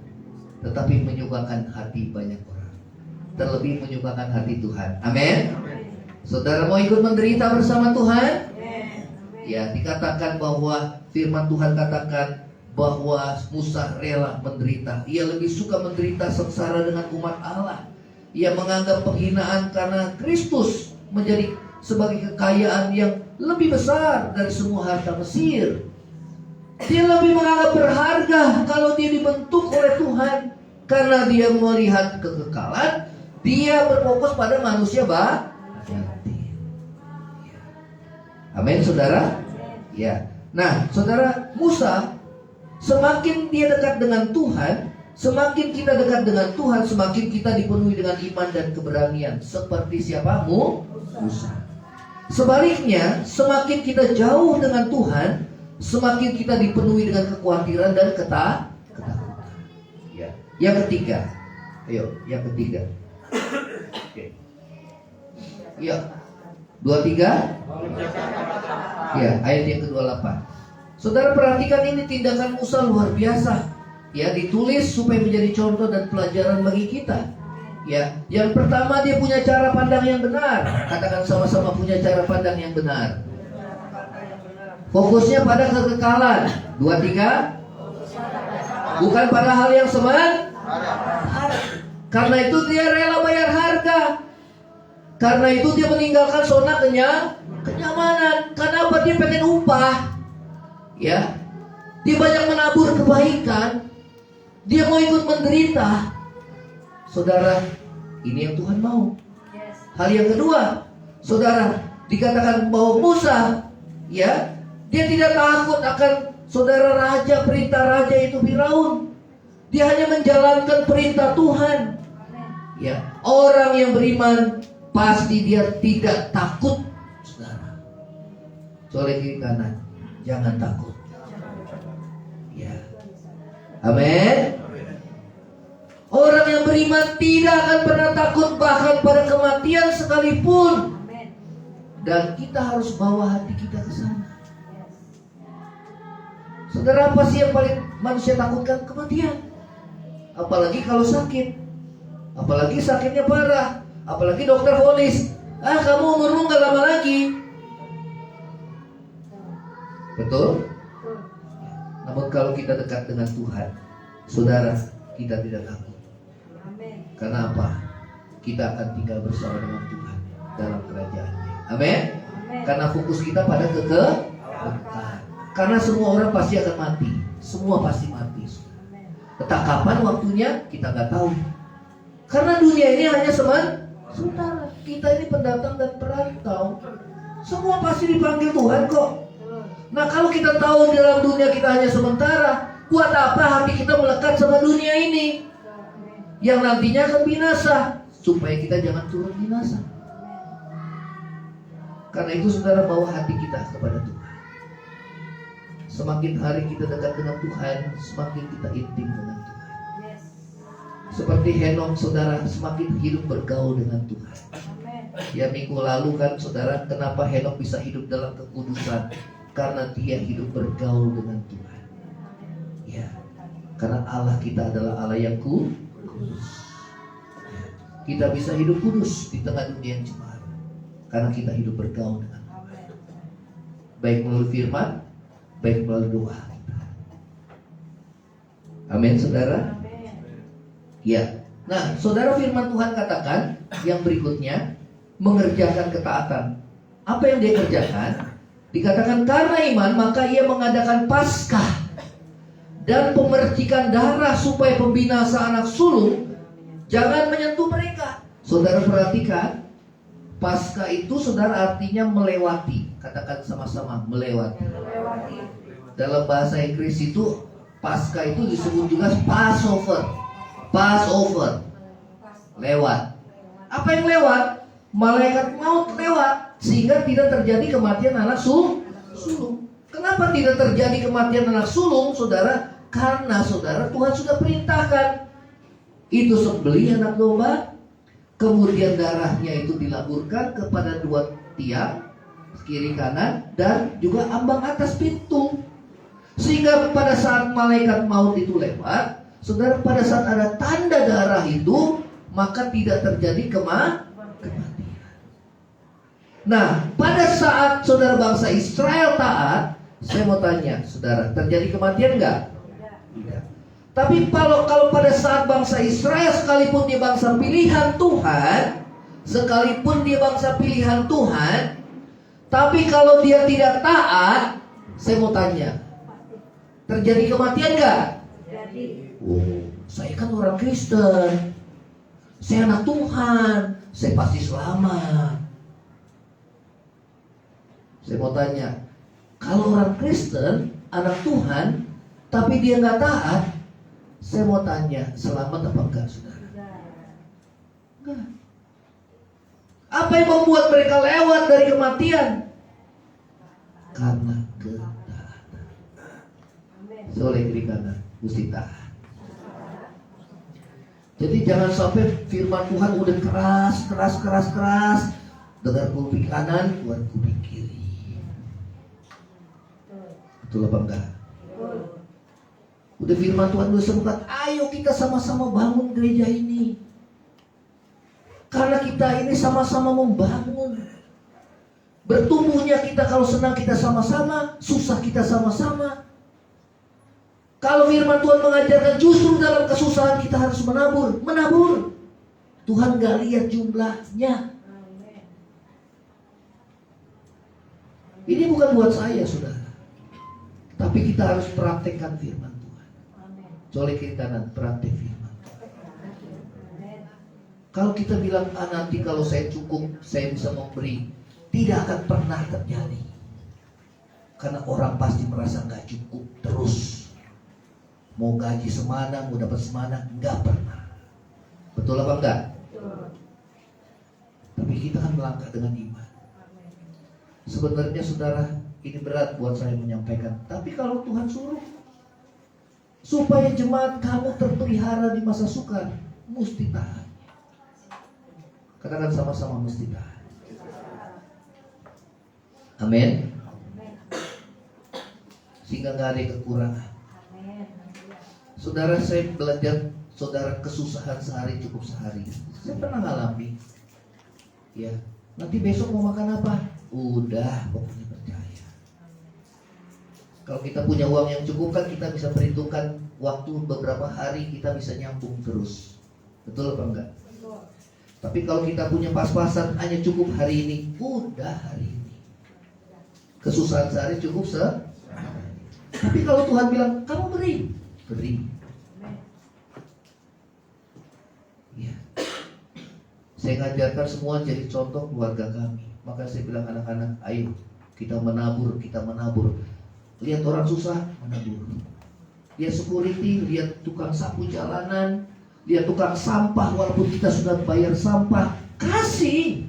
tetapi menyukakan hati banyak orang. Terlebih menyukakan hati Tuhan. Amin. Saudara mau ikut menderita bersama Tuhan? Ya, dikatakan bahwa firman Tuhan katakan bahwa Musa rela menderita. Ia lebih suka menderita sengsara dengan umat Allah. Ia menganggap penghinaan karena Kristus menjadi sebagai kekayaan yang lebih besar dari semua harta Mesir. Dia lebih menganggap berharga kalau dia dibentuk oleh Tuhan, karena dia melihat kekekalan. Dia berfokus pada manusia batin. Amin, saudara. Ya. Nah, saudara, Musa semakin dia dekat dengan Tuhan, semakin kita dekat dengan Tuhan, semakin kita dipenuhi dengan iman dan keberanian. Seperti siapa? Musa. Sebaliknya, semakin kita jauh dengan Tuhan, semakin kita dipenuhi dengan kekhawatiran dan ketakutan. Ya. Yang ketiga, ayo, yang ketiga. Oke. Ya. 23. Ya, ayat yang ke-28. Saudara perhatikan ini tindakan Musa luar biasa. Ya, ditulis supaya menjadi contoh dan pelajaran bagi kita. Ya, yang pertama dia punya cara pandang yang benar. Katakan sama-sama, punya cara pandang yang benar. Fokusnya pada kekekalan. 23. Bukan pada hal yang sementara. Karena itu dia rela bayar harga. Karena itu dia meninggalkan zona kenyamanan. Karena apa? Dia pengen upah. Ya, dia banyak menabur kebaikan. Dia mau ikut menderita. Saudara, ini yang Tuhan mau. Hal yang kedua, saudara, dikatakan bahwa Musa, ya, dia tidak takut akan saudara raja, perintah raja itu Firaun. Dia hanya menjalankan perintah Tuhan. Ya, orang yang beriman pasti dia tidak takut, saudara. Soleh kiri kanan, jangan takut. Ya, amin. Orang yang beriman tidak akan pernah takut bahkan pada kematian sekalipun. Dan kita harus bawa hati kita ke sana. Saudara, apa sih yang paling manusia takutkan? Kematian. Apalagi kalau sakit. Apalagi sakitnya parah. Apalagi dokter vonis, kamu umurmu gak lama lagi. Betul? Namun kalau kita dekat dengan Tuhan, saudara, kita tidak takut. Karena apa? Kita akan tinggal bersama dengan Tuhan dalam kerajaan-Nya. Amin. Karena fokus kita pada kekekalan. Karena semua orang pasti akan mati. Semua pasti mati. Entah kapan waktunya kita nggak tahu. Karena dunia ini hanya sementara. Kita ini pendatang dan perantau. Semua pasti dipanggil Tuhan kok. Nah, kalau kita tahu dalam dunia kita hanya sementara, buat apa hati kita melekat sama dunia ini yang nantinya akan binasa, supaya kita jangan turun binasa. Karena itu saudara, bawa hati kita kepada Tuhan. Semakin hari kita dekat dengan Tuhan, semakin kita intim dengan Tuhan. Seperti Henok, saudara, semakin hidup bergaul dengan Tuhan. Ya, minggu lalu kan saudara, kenapa Henok bisa hidup dalam kekudusan? Karena dia hidup bergaul dengan Tuhan. Ya, karena Allah kita adalah Allah yang kudus. Ya, kita bisa hidup kudus di tengah dunia yang cemara karena kita hidup bergaul dengan Tuhan. Baik melalui firman, baik melalui doa kita. Amin, saudara. Ya. Nah, saudara, firman Tuhan katakan yang berikutnya, mengerjakan ketaatan. Apa yang dia kerjakan? Dikatakan karena iman maka ia mengadakan Paskah dan pemercikan darah supaya pembinasa anak sulung jangan menyentuh mereka. Saudara perhatikan, Paskah itu saudara artinya melewati. Katakan sama-sama, melewati. Dalam bahasa Inggris itu Paskah itu disebut juga Passover. Passover, lewat. Apa yang lewat? Malaikat maut lewat, sehingga tidak terjadi kematian anak sulung. Kenapa tidak terjadi kematian anak sulung, saudara? Karena saudara, Tuhan sudah perintahkan itu sembelih anak domba, kemudian darahnya itu dilaburkan kepada dua tiang, kiri kanan, dan juga ambang atas pintu. Sehingga pada saat malaikat maut itu lewat, saudara, pada saat ada tanda darah itu, maka tidak terjadi kematian. Nah, pada saat saudara bangsa Israel taat, saya mau tanya, saudara, terjadi kematian enggak? Tidak. Tapi kalau pada saat bangsa Israel, sekalipun dia bangsa pilihan Tuhan, tapi kalau dia tidak taat, saya mau tanya, terjadi kematian enggak? Jadi. Oh, saya kan orang Kristen, saya anak Tuhan, saya pasti selamat. Saya mau tanya, kalau orang Kristen, anak Tuhan, tapi dia nggak taat, saya mau tanya, selamat apa enggak, saudara? Enggak. Apa yang membuat mereka lewat dari kematian? Karena ketaatan. Soleh kiri kanan, mesti taat. Jadi jangan sampai firman Tuhan udah keras, dengar kuping kanan, keluar kuping kiri. Betul apa enggak? Udah firman Tuhan udah serukan, ayo kita sama-sama bangun gereja ini. Karena kita ini sama-sama membangun. Bertumbuhnya kita kalau senang kita sama-sama, susah kita sama-sama. Kalau firman Tuhan mengajarkan justru dalam kesusahan kita harus menabur. Tuhan gak lihat jumlahnya. Ini bukan buat saya, saudara. Tapi kita harus praktekkan firman Tuhan. Colek kiri kanan, praktek firman. Kalau kita bilang, nanti kalau saya cukup, saya bisa memberi, tidak akan pernah terjadi. Karena orang pasti merasa gak cukup terus. Mau gaji semana, mau dapat semana, gak pernah. Betul apa enggak? Tapi kita kan melangkah dengan iman. Sebenarnya saudara, ini berat buat saya menyampaikan. Tapi kalau Tuhan suruh, supaya jemaat kamu terpelihara di masa sukar, mesti taat. Katakan sama-sama, mesti taat. Amin. Sehingga gak ada kekurangan. Saudara, saya belajar, saudara, kesusahan sehari cukup sehari. Saya pernah ngalami. Ya, nanti besok mau makan apa? Udah, pokoknya percaya. Kalau kita punya uang yang cukup kan kita bisa perhitungkan waktu beberapa hari kita bisa nyambung terus. Betul apa enggak? Betul. Tapi kalau kita punya pas-pasan hanya cukup hari ini, udah hari ini. Kesusahan sehari cukup Tapi kalau Tuhan bilang, kamu beri. Ya. Saya ngajarkan semua jadi contoh keluarga kami. Maka saya bilang anak-anak, ayo kita menabur. Lihat orang susah, menabur. Lihat security, lihat tukang sapu jalanan, lihat tukang sampah, walaupun kita sudah bayar sampah, kasih.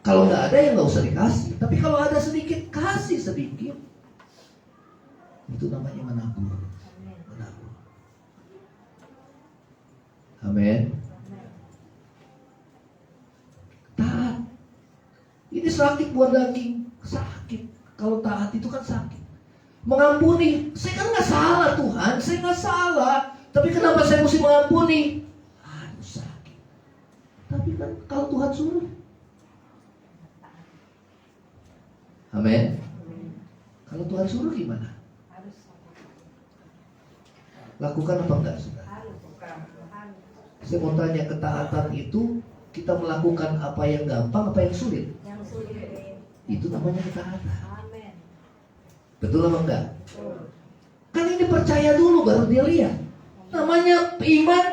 Kalau nggak ada ya nggak usah dikasih. Tapi kalau ada sedikit, kasih sedikit. Itu namanya menabur. Amin. Taat. Ini sakit buat daging, sakit. Kalau taat itu kan sakit. Mengampuni, saya kan nggak salah Tuhan, saya nggak salah. Tapi kenapa saya mesti mengampuni? Aduh sakit. Tapi kan kalau Tuhan suruh. Amin. Kalau Tuhan suruh gimana? Lakukan apa enggak, saudara? Saya mau tanya, ketaatan itu kita melakukan apa yang gampang, apa yang sulit? Yang sulit. Itu namanya ketaatan. Amin. Betul apa enggak? Kan ini percaya dulu baru dia lihat. Namanya iman.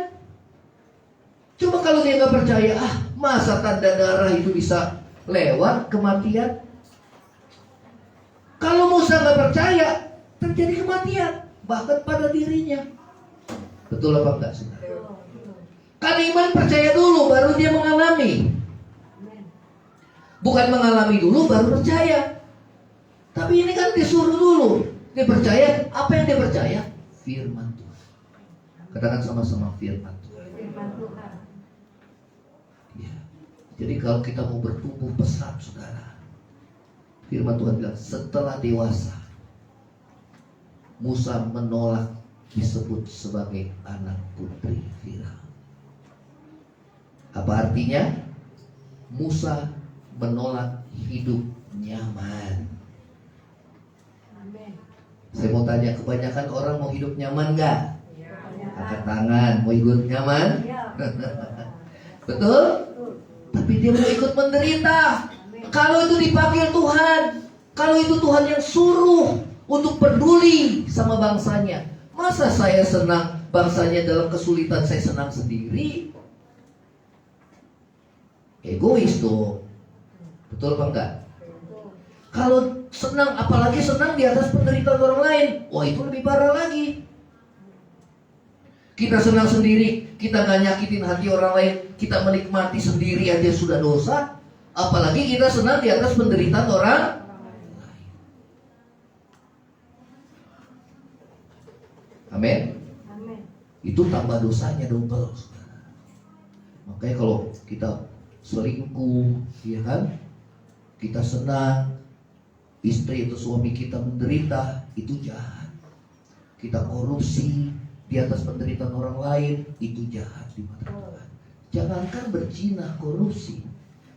Coba kalau dia nggak percaya, masa tanda darah itu bisa lewat kematian? Kalau Musa nggak percaya, terjadi kematian, bahkan pada dirinya. Betul apa enggak, saudara? Kan iman percaya dulu baru dia mengalami. Bukan mengalami dulu baru percaya. Tapi ini kan disuruh dulu. Dia percaya, apa yang dia percaya? Firman Tuhan. Katakan sama-sama firman Tuhan. Firman Tuhan. Ya. Jadi kalau kita mau bertumbuh pesat, saudara, firman Tuhan bilang setelah dewasa Musa menolak disebut sebagai anak putri Firaun. Apa artinya? Musa menolak hidup nyaman. Amin. Saya mau tanya, kebanyakan orang mau hidup nyaman gak? Ya. Angkat tangan, mau hidup nyaman? Ya. Betul? Betul. Tapi dia mau ikut menderita. Kalau itu dipanggil Tuhan, kalau itu Tuhan yang suruh untuk peduli sama bangsanya, masa saya senang bangsanya dalam kesulitan, saya senang sendiri? Egois tuh. Betul apa enggak? Betul. Kalau senang, apalagi senang di atas penderitaan orang lain, wah itu lebih parah lagi. Kita senang sendiri, kita gak nyakitin hati orang lain, kita menikmati sendiri aja sudah dosa. Apalagi kita senang di atas penderitaan orang lain. Amin. Amin. Itu tambah dosanya double, saudara. Makanya kalau kita selingkuh, ya kan, kita senang, istri atau suami kita menderita, itu jahat. Kita korupsi di atas penderitaan orang lain, itu jahat di mata Tuhan. Jangankan berzina, korupsi,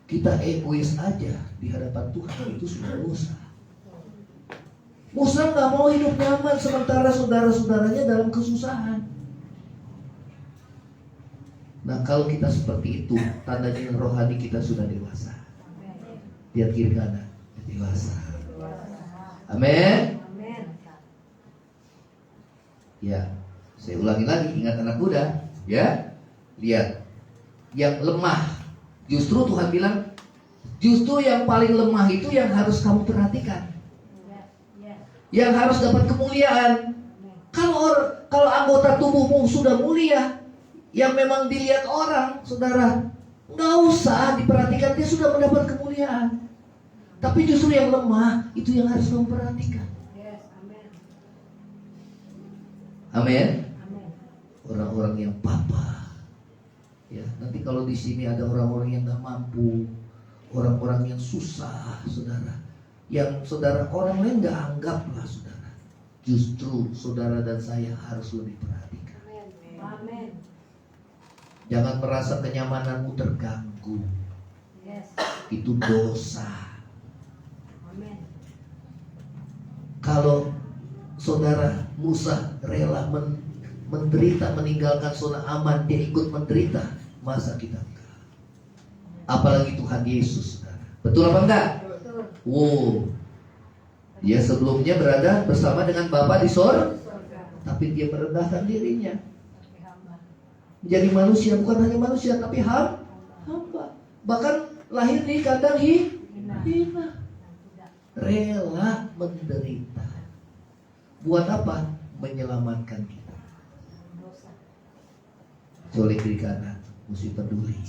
kita egois aja di hadapan Tuhan, itu sudah dosa. Musa nggak mau hidup nyaman sementara saudara-saudaranya dalam kesusahan. Nah, kalau kita seperti itu, tandanya rohani kita sudah dewasa. Lihat kiri kanan, dewasa. Amin. Amin. Ya, saya ulangi lagi, ingat anak muda, ya. Lihat, yang lemah, justru Tuhan bilang, justru yang paling lemah itu yang harus kamu perhatikan, Ya. Ya. yang harus dapat kemuliaan. Kalau anggota tubuhmu sudah mulia, yang memang dilihat orang, saudara, nggak usah diperhatikan, dia sudah mendapat kemuliaan. Tapi justru yang lemah itu yang harus kamu perhatikan. Yes. Amin. Amin. Amin. Orang-orang yang papa, ya, nanti kalau di sini ada orang-orang yang nggak mampu, orang-orang yang susah, saudara, yang saudara orang lain nggak anggap lah, saudara, justru saudara dan saya harus lebih perhatikan. Amin. Jangan merasa kenyamananmu terganggu. Yes. Itu dosa. Amin. Kalau saudara Musa rela menderita, meninggalkan zona aman, dia ikut menderita, masa kita enggak? Apalagi Tuhan Yesus, saudara. Betul apa enggak? Betul. Wow. Dia sebelumnya berada bersama dengan Bapa di sorga, Surga. tapi dia merendahkan dirinya Tapi hamba. menjadi manusia, bukan hanya manusia tapi hamba. Bahkan lahir di kandang hina. Tidak. Rela menderita. Buat apa? Menyelamatkan kita. Dosa. Soleh kiri kanan, mesti peduli.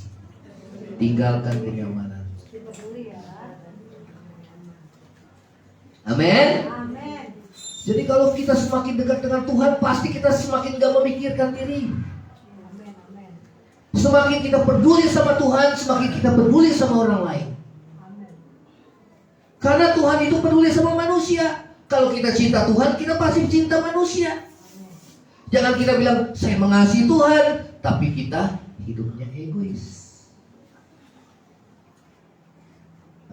Tinggalkan kenyamanan. Dipeduli ya. Amin. Amin. Jadi kalau kita semakin dekat dengan Tuhan, pasti kita semakin gak memikirkan diri. Amin. Amin. Semakin kita peduli sama Tuhan, semakin kita peduli sama orang lain. Amin. Karena Tuhan itu peduli sama manusia. Kalau kita cinta Tuhan, kita pasti cinta manusia. Jangan kita bilang, saya mengasihi Tuhan, tapi kita hidupnya egois.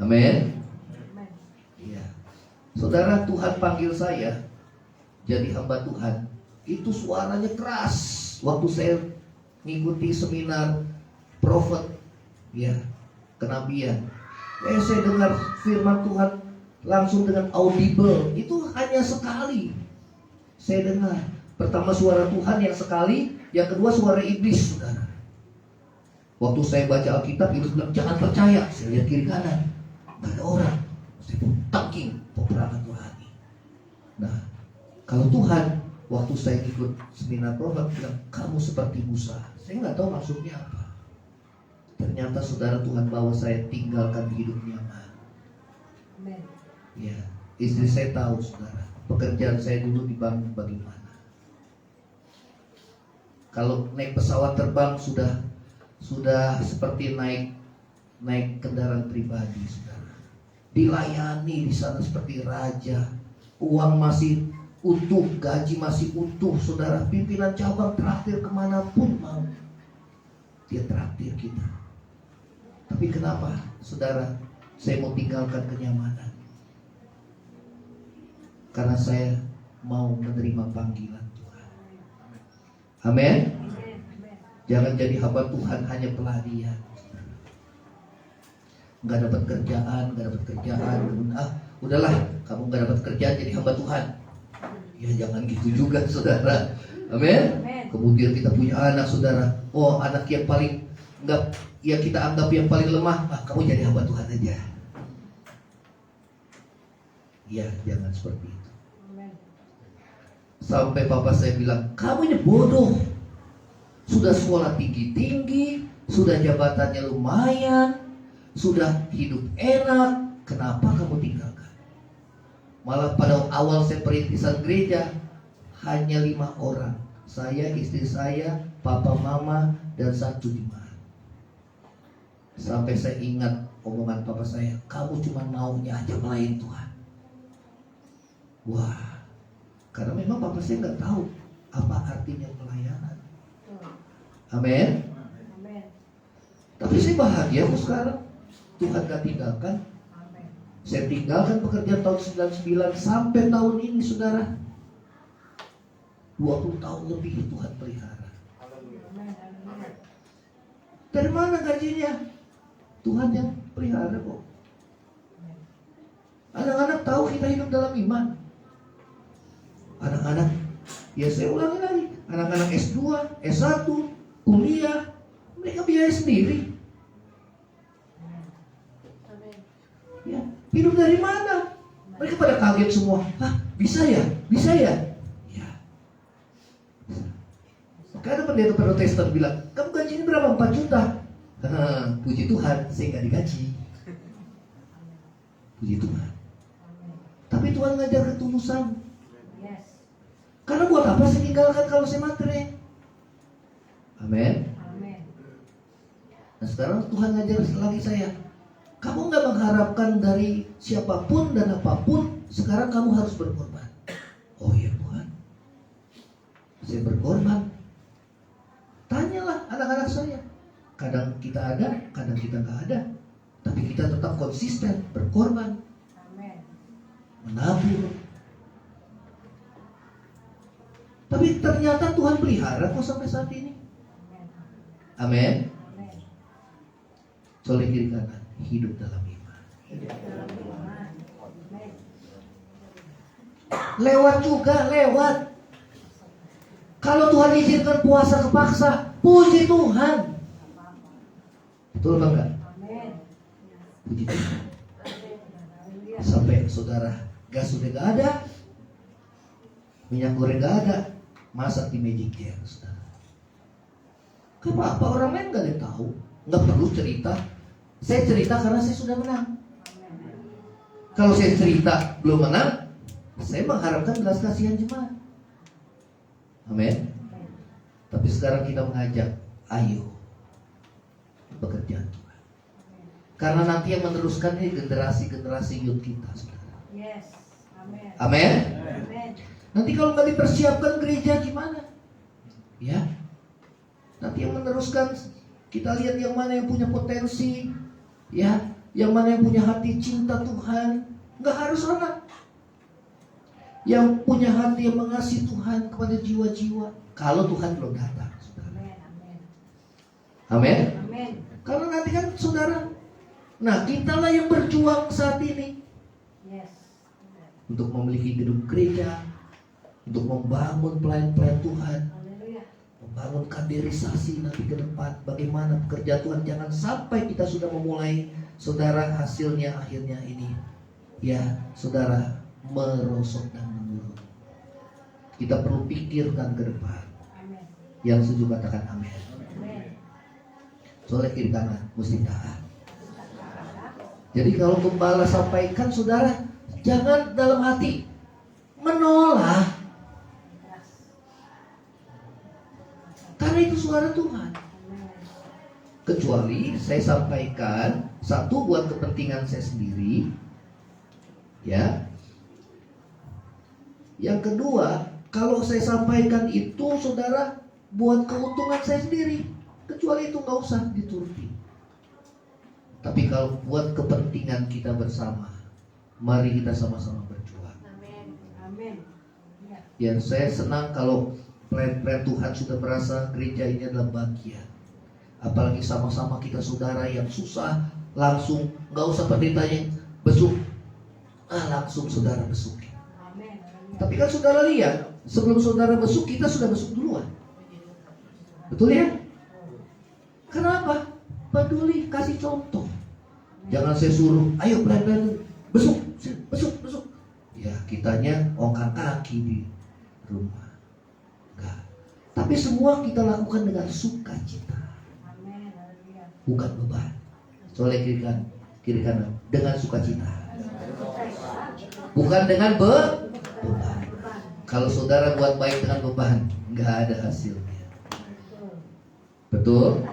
Amin. Amin. Iya. Saudara, Tuhan panggil saya jadi hamba Tuhan. Itu suaranya keras. Waktu saya mengikuti seminar prophet, ya, kenabian. Saya dengar firman Tuhan langsung dengan audible. Itu hanya sekali saya dengar. Pertama suara Tuhan yang sekali, yang kedua suara iblis, saudara. Waktu saya baca Alkitab, iblis bilang jangan percaya. Saya lihat kiri kanan, nggak ada orang. Saya pun tangking peperangan rohani. Nah, kalau Tuhan, waktu saya ikut seminar prophet bilang kamu seperti Musa, saya nggak tahu maksudnya apa. Ternyata saudara, Tuhan bawa saya tinggalkan hidup nyaman. Amin. Ya, istri saya tahu, saudara, pekerjaan saya dulu di bank bagaimana. Kalau naik pesawat terbang sudah seperti naik kendaraan pribadi, saudara. Dilayani di sana seperti raja. Uang masih utuh, gaji masih utuh, saudara. Pimpinan cabang traktir kemanapun mau, dia traktir kita. Tapi kenapa, saudara, saya mau tinggalkan kenyamanan? Karena saya mau menerima panggilan Tuhan. Amin. Jangan jadi hamba Tuhan hanya pelarian. Nggak dapat kerjaan, udahlah, kamu nggak dapat kerjaan jadi hamba Tuhan. Ya jangan gitu juga, saudara. Amin. Kemudian kita punya anak, saudara. Oh, anak yang paling nggak, yang kita anggap yang paling lemah, kamu jadi hamba Tuhan aja. Ya jangan seperti itu. Sampai papa saya bilang, kamu ini bodoh. Sudah sekolah tinggi-tinggi, sudah jabatannya lumayan, sudah hidup enak, kenapa kamu tinggalkan? Malah pada awal saya perintisan gereja hanya 5 orang. Saya, istri saya, papa mama, dan 1 jemaat. Sampai saya ingat omongan papa saya, kamu cuma maunya aja melayani Tuhan. Wah, karena memang papa saya nggak tahu apa artinya pelayanan. Amin. Tapi saya bahagia kok sekarang. Tuhan gak tinggalkan. Saya tinggalkan pekerjaan tahun 99 sampai tahun ini, saudara. 20 tahun lebih Tuhan pelihara. Dari mana gajinya? Tuhan yang pelihara kok. Anak-anak tahu kita hidup dalam iman. Anak-anak, ya saya ulangi lagi, anak-anak S2, S1, kuliah, mereka biaya sendiri. Ya, hidup dari mana? Mereka pada kaget semua. Hah, bisa ya? Bisa ya? Ya. Karena pendeta Protestan bilang, kamu gajinya berapa? 4 juta. Puji Tuhan, saya nggak digaji. Puji Tuhan. Tapi Tuhan ngajar ketulusan. Karena buat apa saya tinggalkan kalau saya matre? Amin. Nah sekarang Tuhan ngajar lagi saya, kamu gak mengharapkan dari siapapun dan apapun, sekarang kamu harus berkorban. Oh iya Tuhan, saya berkorban. Tanyalah anak-anak saya. Kadang kita ada, kadang kita gak ada, tapi kita tetap konsisten berkorban. Menabur. Tapi ternyata Tuhan pelihara kok sampai saat ini. Amin. Colek kiri kanan, hidup dalam iman. Lewat juga, lewat. Kalau Tuhan izinkan puasa kepaksa, puji Tuhan. Betul apa enggak? Puji Tuhan. Sampai saudara, gas sudah gak ada, minyak goreng gak ada, masak di Magic Jar, saudara. Kenapa orang lain gak ada yang tahu? Gak perlu cerita. Saya cerita karena saya sudah menang. Kalau saya cerita belum menang, saya mengharapkan belas kasihan jemaat. Amin. Tapi sekarang kita mengajak, ayo bekerja Tuhan. Karena nanti yang meneruskan ini generasi-generasi youth kita, saudara. Yes. Amin. Amin. Amin. Nanti kalau nggak dipersiapkan gereja gimana? Ya. Nanti yang meneruskan, kita lihat yang mana yang punya potensi, ya, yang mana yang punya hati cinta Tuhan. Nggak harus anak. Yang punya hati yang mengasihi Tuhan kepada jiwa-jiwa. Kalau Tuhan belum datang, saudara. Amin. Amin. Karena nanti kan saudara, nah kitalah yang berjuang saat ini. Yes. Untuk memiliki gedung gereja, untuk membangun pelayan-pelayan Tuhan, membangun kaderisasi nanti ke depan. Bagaimana pekerjaan Tuhan, jangan sampai kita sudah memulai, saudara, hasilnya akhirnya ini, ya saudara, merosot dan menurun. Kita perlu pikirkan ke depan. Amin. Yang setuju katakan amin. Amin. Soalnya kiri kanan mesti taat. Jadi kalau gembala sampaikan, saudara, jangan dalam hati menolak. Karena Karena itu suara Tuhan. Kecuali saya sampaikan satu buat kepentingan saya sendiri, ya. Yang kedua, kalau saya sampaikan itu saudara buat keuntungan saya sendiri, kecuali itu nggak usah dituruti. Tapi kalau buat kepentingan kita bersama, mari kita sama-sama berjuang. Amin. Amin. Ya. Yang saya senang kalau plan-plan Tuhan sudah merasa gereja ini adalah bagian. Apalagi sama-sama kita saudara yang susah, langsung nggak usah pendetanya besuk, langsung saudara besukin. Amin. Tapi kan saudara lihat, sebelum saudara besuk kita sudah besuk duluan. Betul ya? Kenapa? Peduli, kasih contoh. Jangan saya suruh, ayo pelan-pelan besuk, besuk. Ya kitanya ongkang kaki di rumah. Enggak. Tapi semua kita lakukan dengan sukacita, Amin. Haleluya. bukan beban. Soalnya kiri kanan dengan sukacita, bukan dengan beban. Kalau saudara buat baik dengan beban, nggak ada hasilnya. Betul?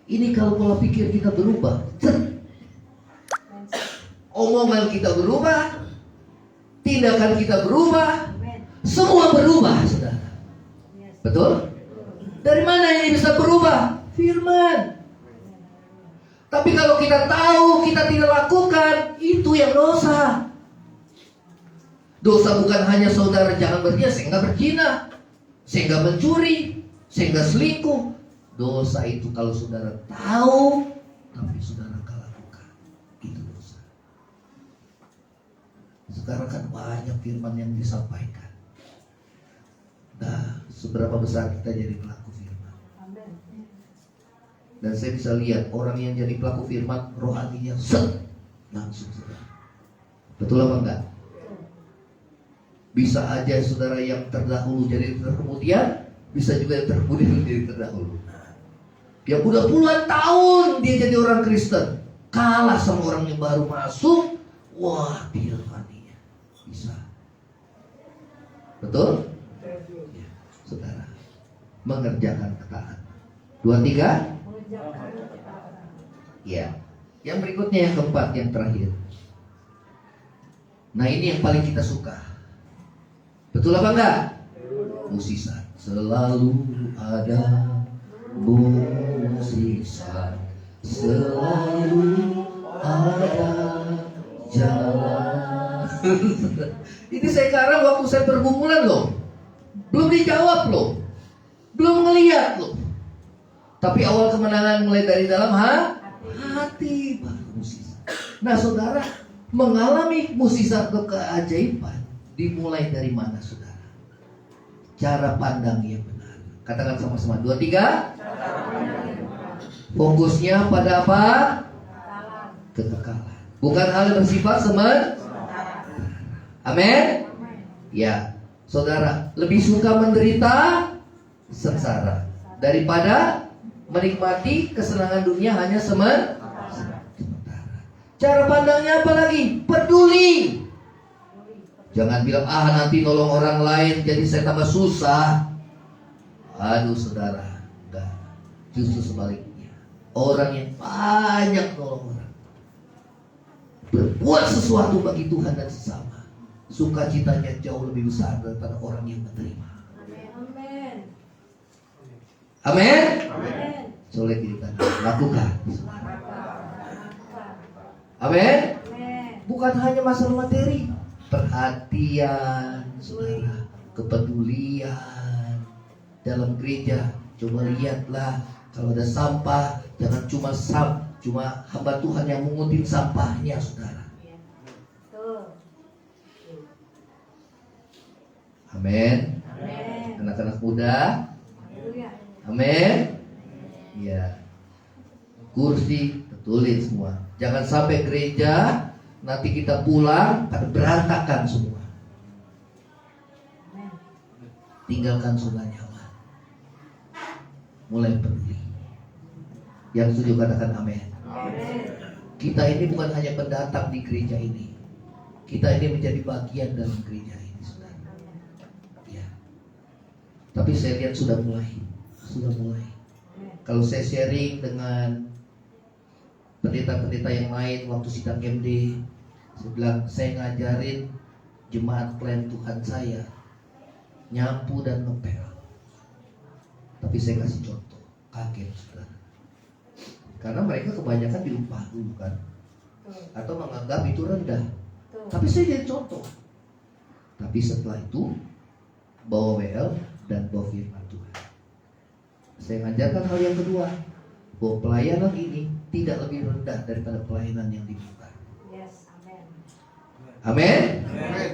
Ini kalau pola pikir kita berubah, omongan kita berubah, tindakan kita berubah, Amin. semua berubah, saudara. Yes. Betul? Dari mana ini bisa berubah? Firman. Tapi kalau kita tahu, kita tidak lakukan, itu yang dosa. Dosa bukan hanya saudara jangan berzina, sehingga berzina, sehingga mencuri, sehingga selingkuh. Dosa itu kalau saudara tahu, tapi saudara nggak lakukan, itu dosa. Sekarang kan banyak firman yang disampaikan. Nah, seberapa besar kita jadi pelaku firman? Amin. Dan saya bisa lihat orang yang jadi pelaku firman, rohaninya langsung saudara. Betul apa enggak? Bisa aja saudara yang terdahulu jadi terkemudian, bisa juga yang terkemudian jadi terdahulu. Yang udah puluhan tahun dia jadi orang Kristen, kalah sama orang yang baru masuk, wah dia rohaninya bisa. Betul? Ya, saudara mengerjakan ketaatan. 2, 3. Ya. Yang berikutnya yang keempat, yang terakhir. Nah ini yang paling kita suka. Betul apa enggak? Musisat. Selalu ada musisat, selalu ada jalan. Ini sekarang waktu saya pergumulan loh, belum dijawab loh, belum ngeliat loh. Tapi awal kemenangan mulai dari dalam hati, baru musisat. Nah saudara, mengalami musisat atau keajaiban dimulai dari mana saudara? Cara pandang yang benar. Katakan sama-sama, 2, 3. Fokusnya pada apa? Kekekalan. Bukan hal yang bersifat sementara. Amin. Ya, saudara, lebih suka menderita sengsara daripada menikmati kesenangan dunia hanya sementara. Cara pandangnya apa lagi? Peduli. Jangan bilang, nanti nolong orang lain jadi saya tambah susah. Aduh saudara, enggak. Justru sebaliknya, orang yang banyak nolong orang, berbuat sesuatu bagi Tuhan dan sesama, sukacitanya jauh lebih besar daripada orang yang menerima. Amin. Amin. Amin. Soleh kita lakukan. Amin. Amin. Bukan hanya masalah materi, perhatian, saudara, kepedulian dalam gereja. Coba lihatlah, kalau ada sampah, jangan cuma hamba Tuhan yang menguntit sampahnya, saudara. Betul. Amin. Amin. Anak-anak muda, Haleluya. amin. Ya, kursi tertulis semua. Jangan sampai gereja nanti kita pulang pada berantakan semua. Amin. Tinggalkan zona nyaman. Mulai peduli. Yang setuju katakan amin. Amin. Kita ini bukan hanya pendatang di gereja ini. Kita ini menjadi bagian dalam gereja ini, saudara. Ya. Tapi saya lihat sudah mulai sudah mulai. Kalau saya sharing dengan pendeta-pendeta yang lain waktu sidang MD, saya bilang saya ngajarin jemaat klien Tuhan saya nyapu dan ngepel. Tapi saya kasih contoh, kaget saudara. Karena mereka kebanyakan diupah dulu kan, atau menganggap itu rendah. Tapi saya jadi contoh. Tapi setelah itu bawa WL dan bawa firman Tuhan. Saya ngajarkan hal yang kedua, bahwa pelayanan ini tidak lebih rendah daripada pelayanan yang dibuka. Yes, amin. Amin. Amin.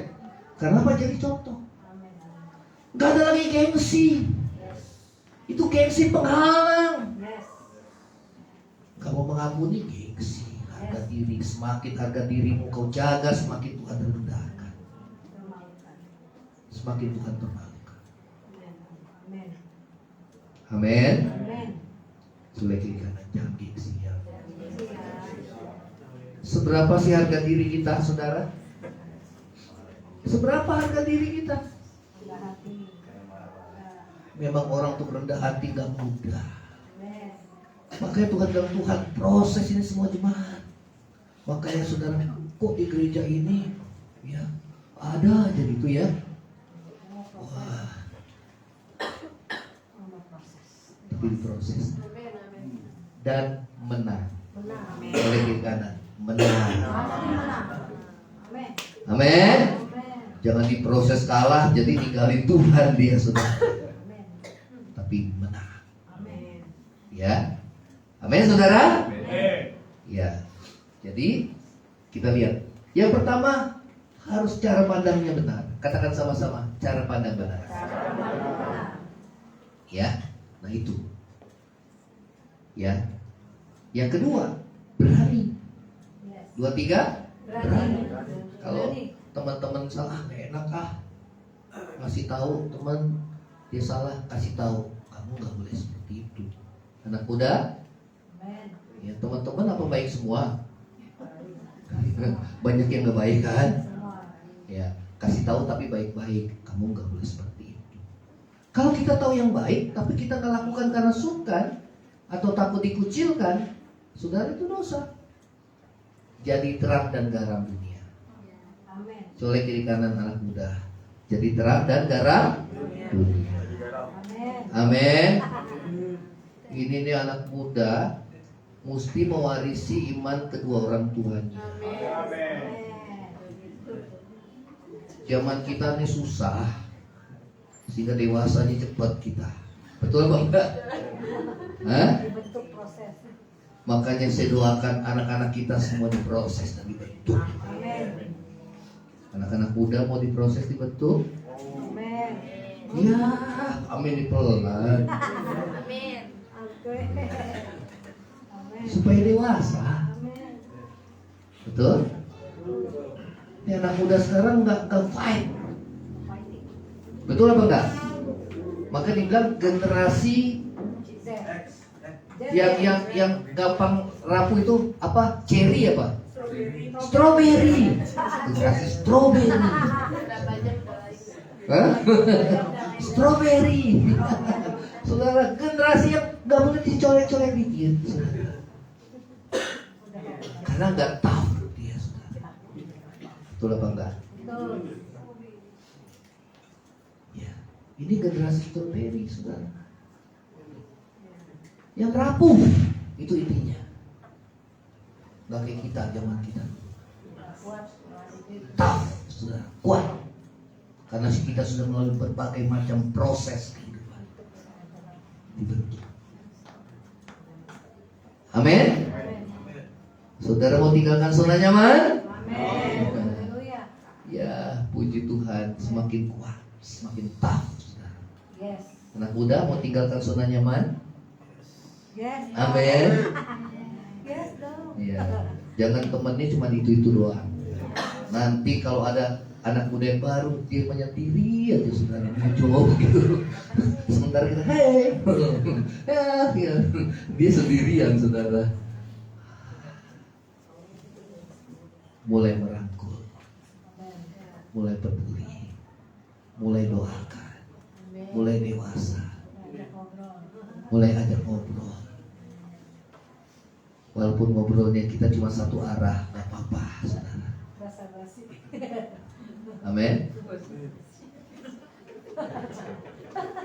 Karena apa? Jadi contoh. Amin. Gak ada lagi gengsi. Itu gengsi penghalang. Yes. Gak mau mengampuni, gengsi, harga diri. Semakin harga dirimu kau jaga, semakin Tuhan rendahkan, Memalukan. semakin Tuhan permalukan. Amin. Amin. Amin. Sulit kiri kanan, jangan gengsi ya. Iya. Seberapa sih harga diri kita, saudara? Seberapa harga diri kita? Rendah hati. Memang orang untuk rendah hati gak mudah. Amin. Makanya Tuhan bilang, Tuhan proses ini semua jemaat. Makanya saudara, kok di gereja ini ya ada aja gitu ya. Wah, tapi diproses dan menang. Benar. Amin. Oleh kiri kanan, menang. Amin. Amin. Amin. Jangan diproses kalah, jadi ninggalin Tuhan dia saudara. Amin. Tapi menang. Amin. Ya. Amin saudara. Amin. Ya. Jadi kita lihat. Yang pertama harus cara pandangnya benar. Katakan sama-sama, cara pandang benar. Ya. Nah itu. Ya. Yang kedua, berani. Yes. 2, 3, berani. Kalau Berani. teman-teman salah nggak enak ngasih tahu teman dia salah, kasih tahu kamu nggak boleh seperti itu. Anak muda, Amin. ya teman-teman apa baik semua? Banyak yang nggak baik kan? Semua. Ya kasih tahu tapi baik-baik, kamu nggak boleh seperti itu. Kalau kita tahu yang baik tapi kita nggak lakukan karena sungkan atau takut dikucilkan, saudara, itu dosa. Jadi terang dan garam dunia. Amin. Colek kiri kanan anak muda. Jadi terang dan garam dunia. Amin. Amin. Ini nih anak muda mesti mewarisi iman kedua orang tuanya. Amin. Zaman kita nih susah, sehingga dewasanya cepat kita. Betul apa enggak? Hah? Dibentuk proses. Makanya saya doakan anak-anak kita semua diproses dan dibentuk. Amin. Anak-anak muda mau diproses dibentuk. Amin. Ya, amin dipelan. Amin. Oke. Amin. Supaya dewasa. Amin. Betul? Ini anak muda sekarang nggak fight. Fighting. Betul apa enggak? Maka dibilang generasi Z. yang gampang rapuh itu apa? Cherry apa? Strawberry. Generasi strawberry. Hah? Strawberry. Saudara, generasi yang nggak boleh dicolek-colek dikit. Saudara. Karena nggak tahu dia, saudara. Betul apa enggak? Betul. Ya, ini generasi strawberry, saudara. Yang rapuh, itu intinya. Nggak kayak kita, zaman kita. Kuat. Tough, saudara, kuat. Karena kita sudah melalui berbagai macam proses kehidupan. Dibentuk. Amin. Saudara mau tinggalkan zona nyaman? Amin. Haleluya. Ya, puji Tuhan, semakin kuat, semakin tough, saudara. Yes. Anak muda mau tinggalkan zona nyaman? Yes. Amin. Yes dong. Iya. Jangan temennya cuma itu doang. Nanti kalau ada anak muda yang baru, dia menyendiri aja, saudara, muncul gitu. Sementara kita, hey, ya, dia sendirian, saudara. Mulai merangkul, mulai peduli, mulai doakan, mulai dewasa. Ajak ngobrol. mulai ajak ngobrol. Walaupun ngobrolnya kita cuma satu arah, gak apa-apa, saudara. Basa-basi. Amin.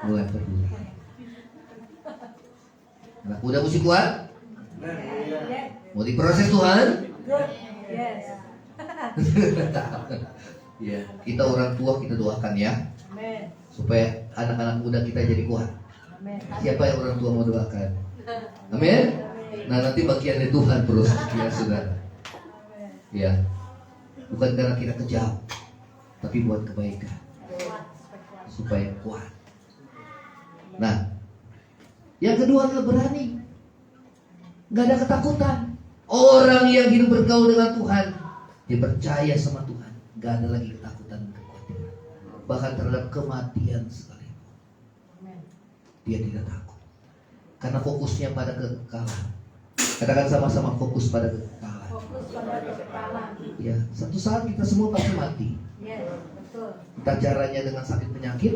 Mulai peduli. Anak muda mesti kuat. Yes. Mau diproses Tuhan. Good. Yes. Ya, kita orang tua kita doakan ya, Amen. supaya anak-anak muda kita jadi kuat. Amen. Siapa yang orang tua mau doakan? Amin. Nah nanti bagiannya Tuhan prosesnya saudara. Amen. Ya, bukan karena kita kejam, tapi buat kebaikan supaya kuat. Nah, yang kedua adalah berani. Gak ada ketakutan. Orang yang hidup bergaul dengan Tuhan, dia percaya sama Tuhan. Gak ada lagi ketakutan dan kekhawatiran. Bahkan terhadap kematian sekalipun, Amen. dia tidak takut. Karena fokusnya pada kekekalan. Katakan sama-sama, fokus pada kekekalan. Fokus pada kekekalan. Ya, satu saat kita semua pasti mati. Yes, betul. Entah caranya dengan sakit penyakit,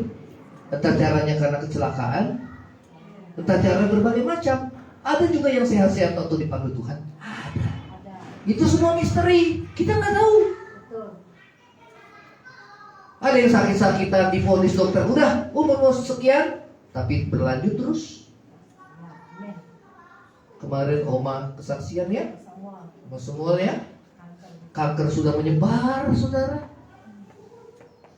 entah caranya karena kecelakaan, entah caranya berbagai macam. Ada juga yang sehat-sehat atau dipanggil Tuhan. Ada. Ada. Itu semua misteri. Kita nggak tahu. Betul. Ada yang sakit-sakitan divonis dokter, udah umur sekian, tapi berlanjut terus. Amen. Kemarin Oma kesaksian ya, Semua. Oma semua ya, Kanker. kanker sudah menyebar, saudara.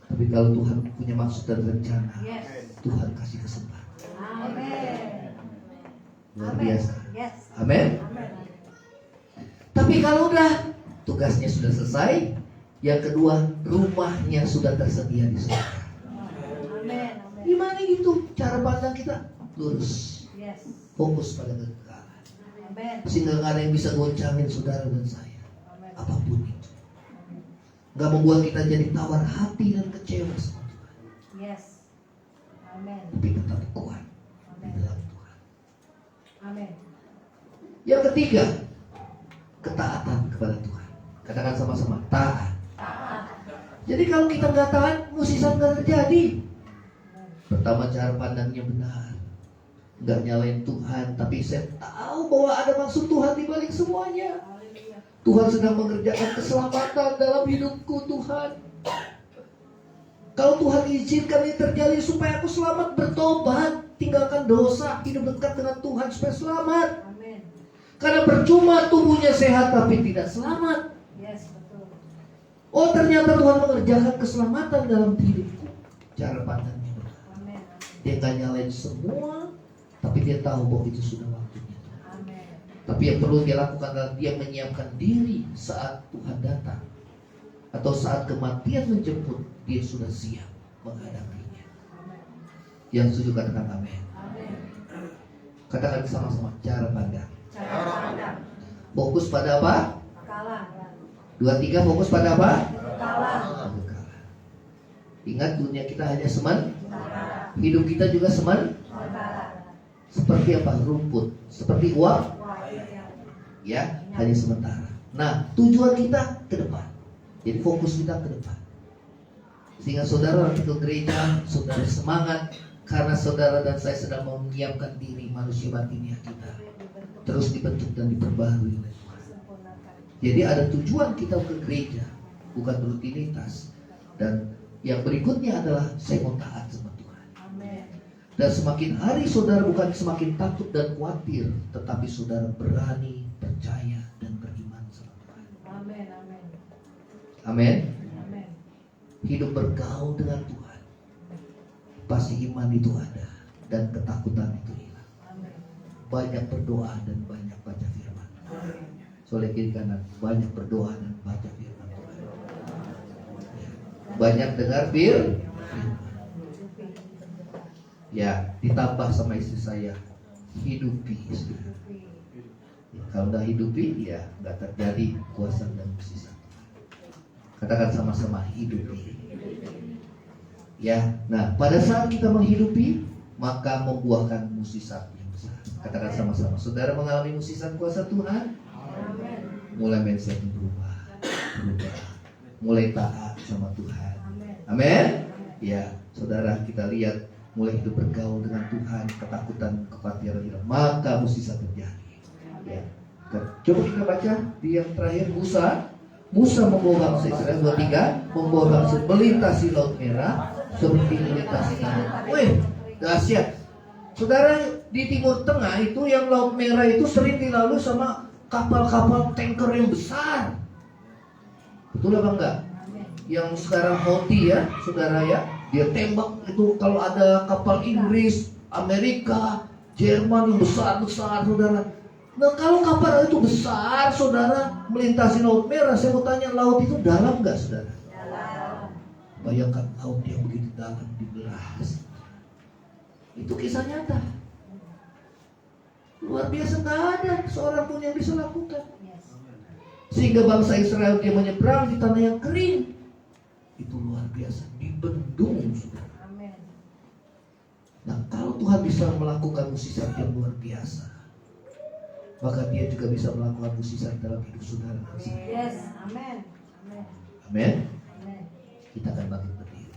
Tapi kalau Tuhan punya maksud dan rencana, Yes. Tuhan kasih kesempatan. Amen. Luar Amen. biasa. Yes. Amin. Amen. Tapi kalau udah tugasnya sudah selesai, yang kedua rumahnya sudah tersedia di surga. Amen. Amen. Gimana gitu? Cara pandang kita lurus, Yes. fokus pada kekekalan. Amen. Sehingga nggak ada yang bisa goncangin saudara dan saya, Amen. apapun itu. Nggak membuat kita jadi tawar hati dan kecewa sama Tuhan, Yes. Amen. tapi tetap kuat di Amen. dalam Tuhan. Amen. Yang ketiga, ketaatan kepada Tuhan. Katakan sama-sama, taat. Jadi kalau kita nggak taat, musisat nggak terjadi. Pertama, cara pandangnya benar, nggak nyalain Tuhan, tapi saya tahu bahwa ada maksud Tuhan di balik semuanya. Haleluya. Tuhan sedang mengerjakan keselamatan dalam hidupku, Tuhan. Kalau Tuhan izinkan ini terjadi supaya aku selamat, bertobat, tinggalkan dosa, hidup dekat dengan Tuhan supaya selamat. Amen. Karena percuma tubuhnya sehat tapi tidak selamat. Yes, betul. Oh, ternyata Tuhan mengerjakan keselamatan dalam hidupku. Cara pandangnya benar. Amen. Dia nggak nyalain semua, tapi dia tahu bahwa itu sudah waktunya. Amen. Tapi yang perlu dia lakukan adalah dia menyiapkan diri saat Tuhan datang, atau saat kematian menjemput, dia sudah siap menghadapinya. Amen. Yang setuju katakan amin. Amen. Katakan sama-sama, cara pandang. Cara pandang. Fokus pada apa? Kalah. 2, 3, fokus pada apa? Kalah. Kekekalan. Ingat, dunia kita hanya semen, Kalah. hidup kita juga semen. Kalah. Seperti apa? Rumput, seperti uap, Wah, iya. ya, hanya sementara. Nah, tujuan kita ke depan. Jadi fokus kita ke depan. Sehingga saudara nanti ke gereja, saudara semangat, karena saudara dan saya sedang menyiapkan diri manusia batinnya kita terus dibentuk dan diperbarui oleh Tuhan. Sempurnakan. Jadi ada tujuan kita ke gereja, bukan rutinitas. Dan yang berikutnya adalah saya mau taat sama Tuhan. Amen. Dan semakin hari saudara bukan semakin takut dan khawatir, tetapi saudara berani, percaya, dan beriman sama Tuhan. Amen. Amen. Amin. Amen. Hidup bergaul dengan Tuhan, pasti iman itu ada dan ketakutan itu hilang. Amen. Banyak berdoa dan banyak baca firman. Soleh kiri kanan, banyak berdoa dan baca firman Tuhan. Banyak dengar firman. Ya, ditambah sama istri saya, hidupi. Ya, kalau nggak hidupi, ya nggak terjadi kuasa dan mukjizat. Katakan sama-sama, hidupi. Ya, nah pada saat kita menghidupi, maka membuahkan mukjizat yang besar. Katakan sama-sama, saudara mengalami mukjizat kuasa Tuhan, Amen. mulai mindset berubah, mulai taat sama Tuhan. Amen. Amin. Ya, saudara, kita lihat mulai hidup bergaul dengan Tuhan, ketakutan, kekhawatiran hilang, maka mukjizat terjadi. Ya. Coba kita baca di yang terakhir, Musa membawa bangsa Israel 23, membawa bangsa melintasi Laut Merah seperti melintasi laut. Wih, dahsyat. Saudara, di Timur Tengah itu yang Laut Merah itu sering dilalui sama kapal-kapal tanker yang besar. Betul apa enggak? Yang sekarang Houthi ya, saudara ya, dia tembak itu kalau ada kapal Inggris, Amerika, Jerman yang besar-besar, saudara. Nah kalau kapal itu besar, saudara, melintasi Laut Merah, saya mau tanya, laut itu dalam nggak, saudara? Dalam. Bayangkan laut yang begitu dalam dibelah. Itu kisah nyata. Luar biasa, nggak ada seorang pun yang bisa lakukan. Yes. Sehingga bangsa Israel dia menyeberang di tanah yang kering. Itu luar biasa, dibendung, saudara. Amin. Nah kalau Tuhan bisa melakukan mukjizat yang luar biasa, maka dia juga bisa melakukan mukjizat dalam hidup saudara dan saya. Yes. Amin. Amin. Amin. Amin. Kita akan bangkit berdiri.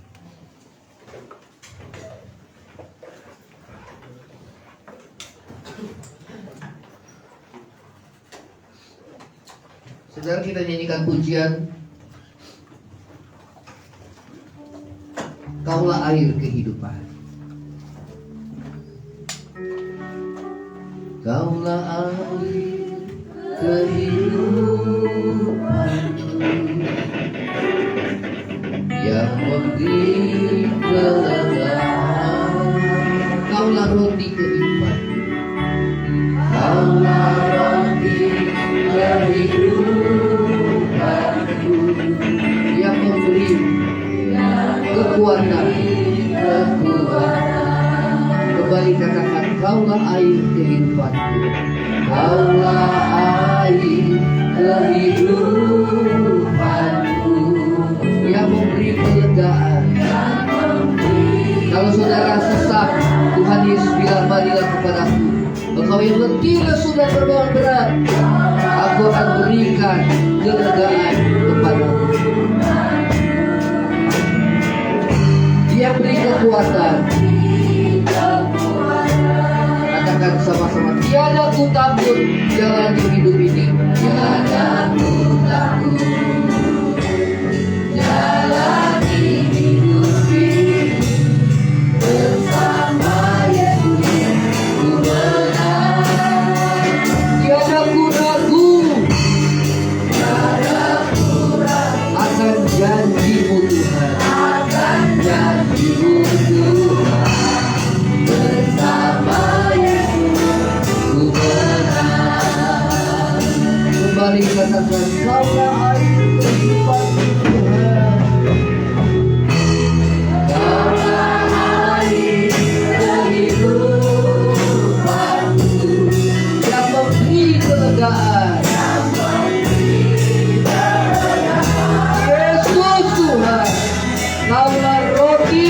Saudara, kita nyanyikan pujian Kaulah air kehidupan. Kaulah air kehidupan yang memberi kelegaan. Kaulah roti kehidupan. Kaulah roti kehidupanku yang memberi kekuatan. Kembali katakan, kaulah air kehidupanku. Kaulah air kehidupanku yang memberi kelegaan. Kalau saudara sesak, Tuhan Yesus bilang, marilah kepadaku, engkau yang letih dan sudah berbeban berat, aku akan berikan kelegaan kepadamu. Dia beri kekuatan. Katakan sama-sama, tiada ku takut jalani hidup ini. Tiada ku takut jalani hidup ini bersama Yesus ku menang. Tiada ku ragu akan janji-Mu Tuhan, akan janji-Mu Tuhan, bersama Yesus ku menang. Kembali katakan, kaulah air kehidupan Tuhan. Kaulah air kehidupanku yang memberi kelegaan. Yesus Tuhan, kaulah roti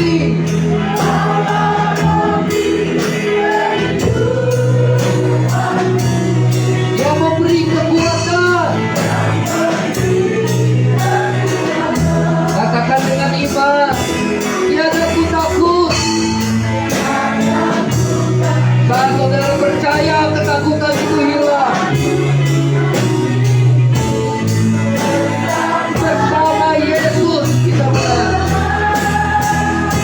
yang memberi kekuatan. Katakan dengan iman, tiada ku takut. Saat saudara percaya, ketakutan itu hilang. Bersama Yesus kita menang.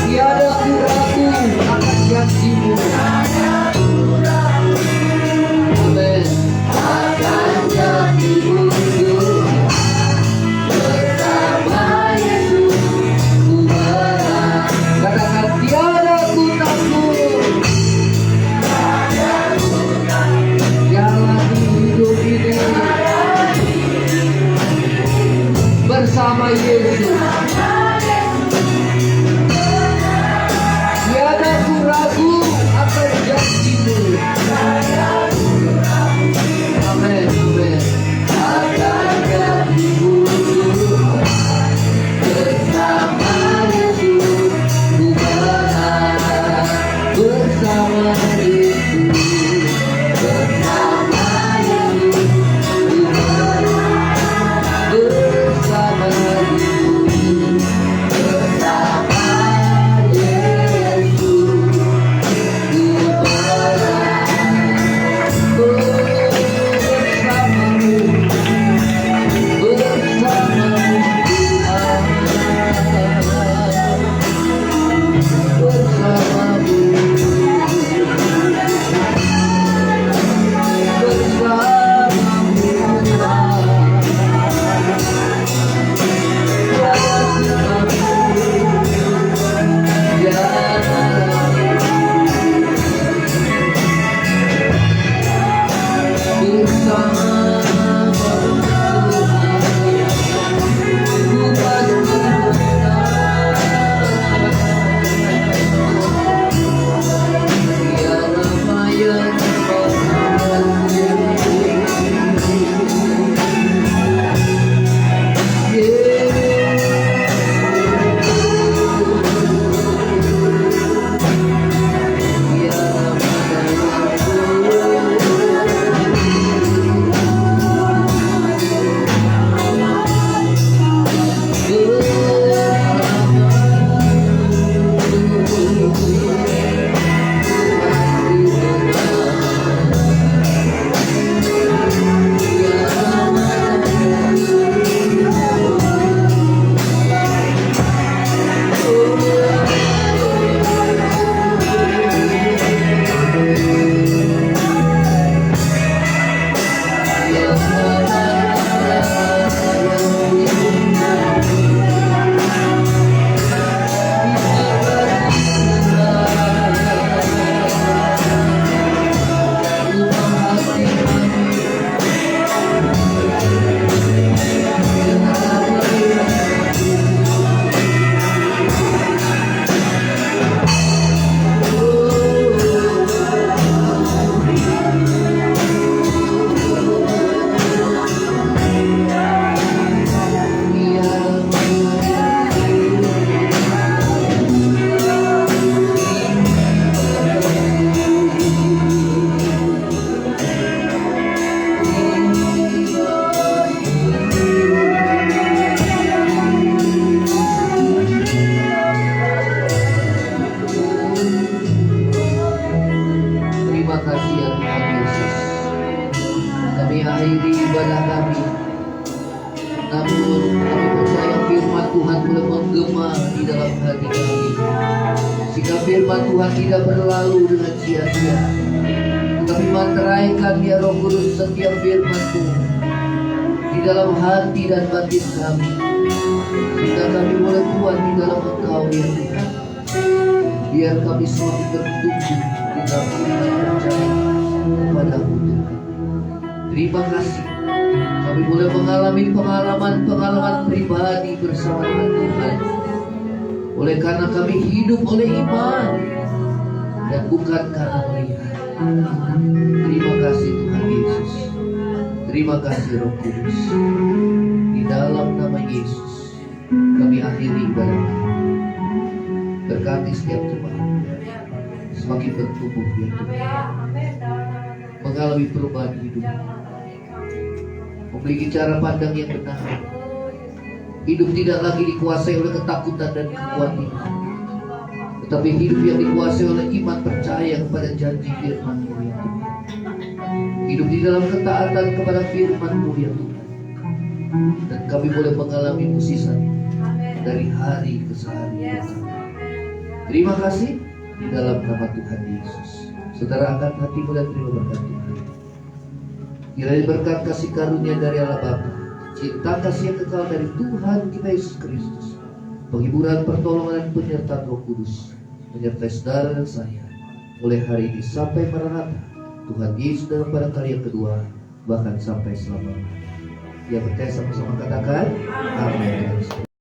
Tiada ku ragu akan janji-Mu. Amin. Akan janji-Mu bersama Yesus ku menang. Katakan, tiada ku takut jalani hidup ini bersama Yesus. Tiada ku ragu akan janji-Mu. Amin, amin. Akan janji-Mu bersama Yesus ku menang. Bersama Yesus, bersama Yesus ku menang. Bersama Yesus kami. Namun kami percaya firman Tuhan boleh menggema di dalam hati kami, sehingga firman Tuhan tidak berlalu dengan sia-sia, tetapi meteraikan ya Roh Kudus setiap firman-Mu di dalam hati dan batin kami, sehingga kami boleh kuat di dalam Engkau ya Tuhan. Biar kami semakin bertumbuh di dalam iman percaya kepada-Mu Tuhan. Terima kasih kami boleh mengalami pengalaman pribadi bersama dengan Tuhan. Oleh karena kami hidup oleh iman dan bukan karena melihat. Terima kasih Tuhan Yesus. Terima kasih Roh Kudus. Di dalam nama Yesus kami akhiri ibadah kami. Berkati setiap jemaat semakin bertumbuh ya Tuhan, mengalami perubahan hidup, memiliki cara pandang yang benar. Hidup tidak lagi dikuasai oleh ketakutan dan kekhawatiran, tetapi hidup yang dikuasai oleh iman percaya kepada janji firman-Mu ya Tuhan. Hidup di dalam ketaatan kepada firman-Mu ya Tuhan. Dan kami boleh mengalami mukjizat dari hari ke hari. Terima kasih di dalam nama Tuhan Yesus. Saudara angkat hatimu dan terima berkat Tuhan. Kiranya berkat kasih karunia dari Allah Bapa, cinta kasih yang kekal dari Tuhan kita Yesus Kristus, penghiburan, pertolongan dan penyertaan Roh Kudus menyertai saudara dan saya mulai hari ini sampai maranatha Tuhan Yesus dalam pada kali yang kedua, bahkan sampai selama-lamanya. Yang percaya sama-sama katakan amin.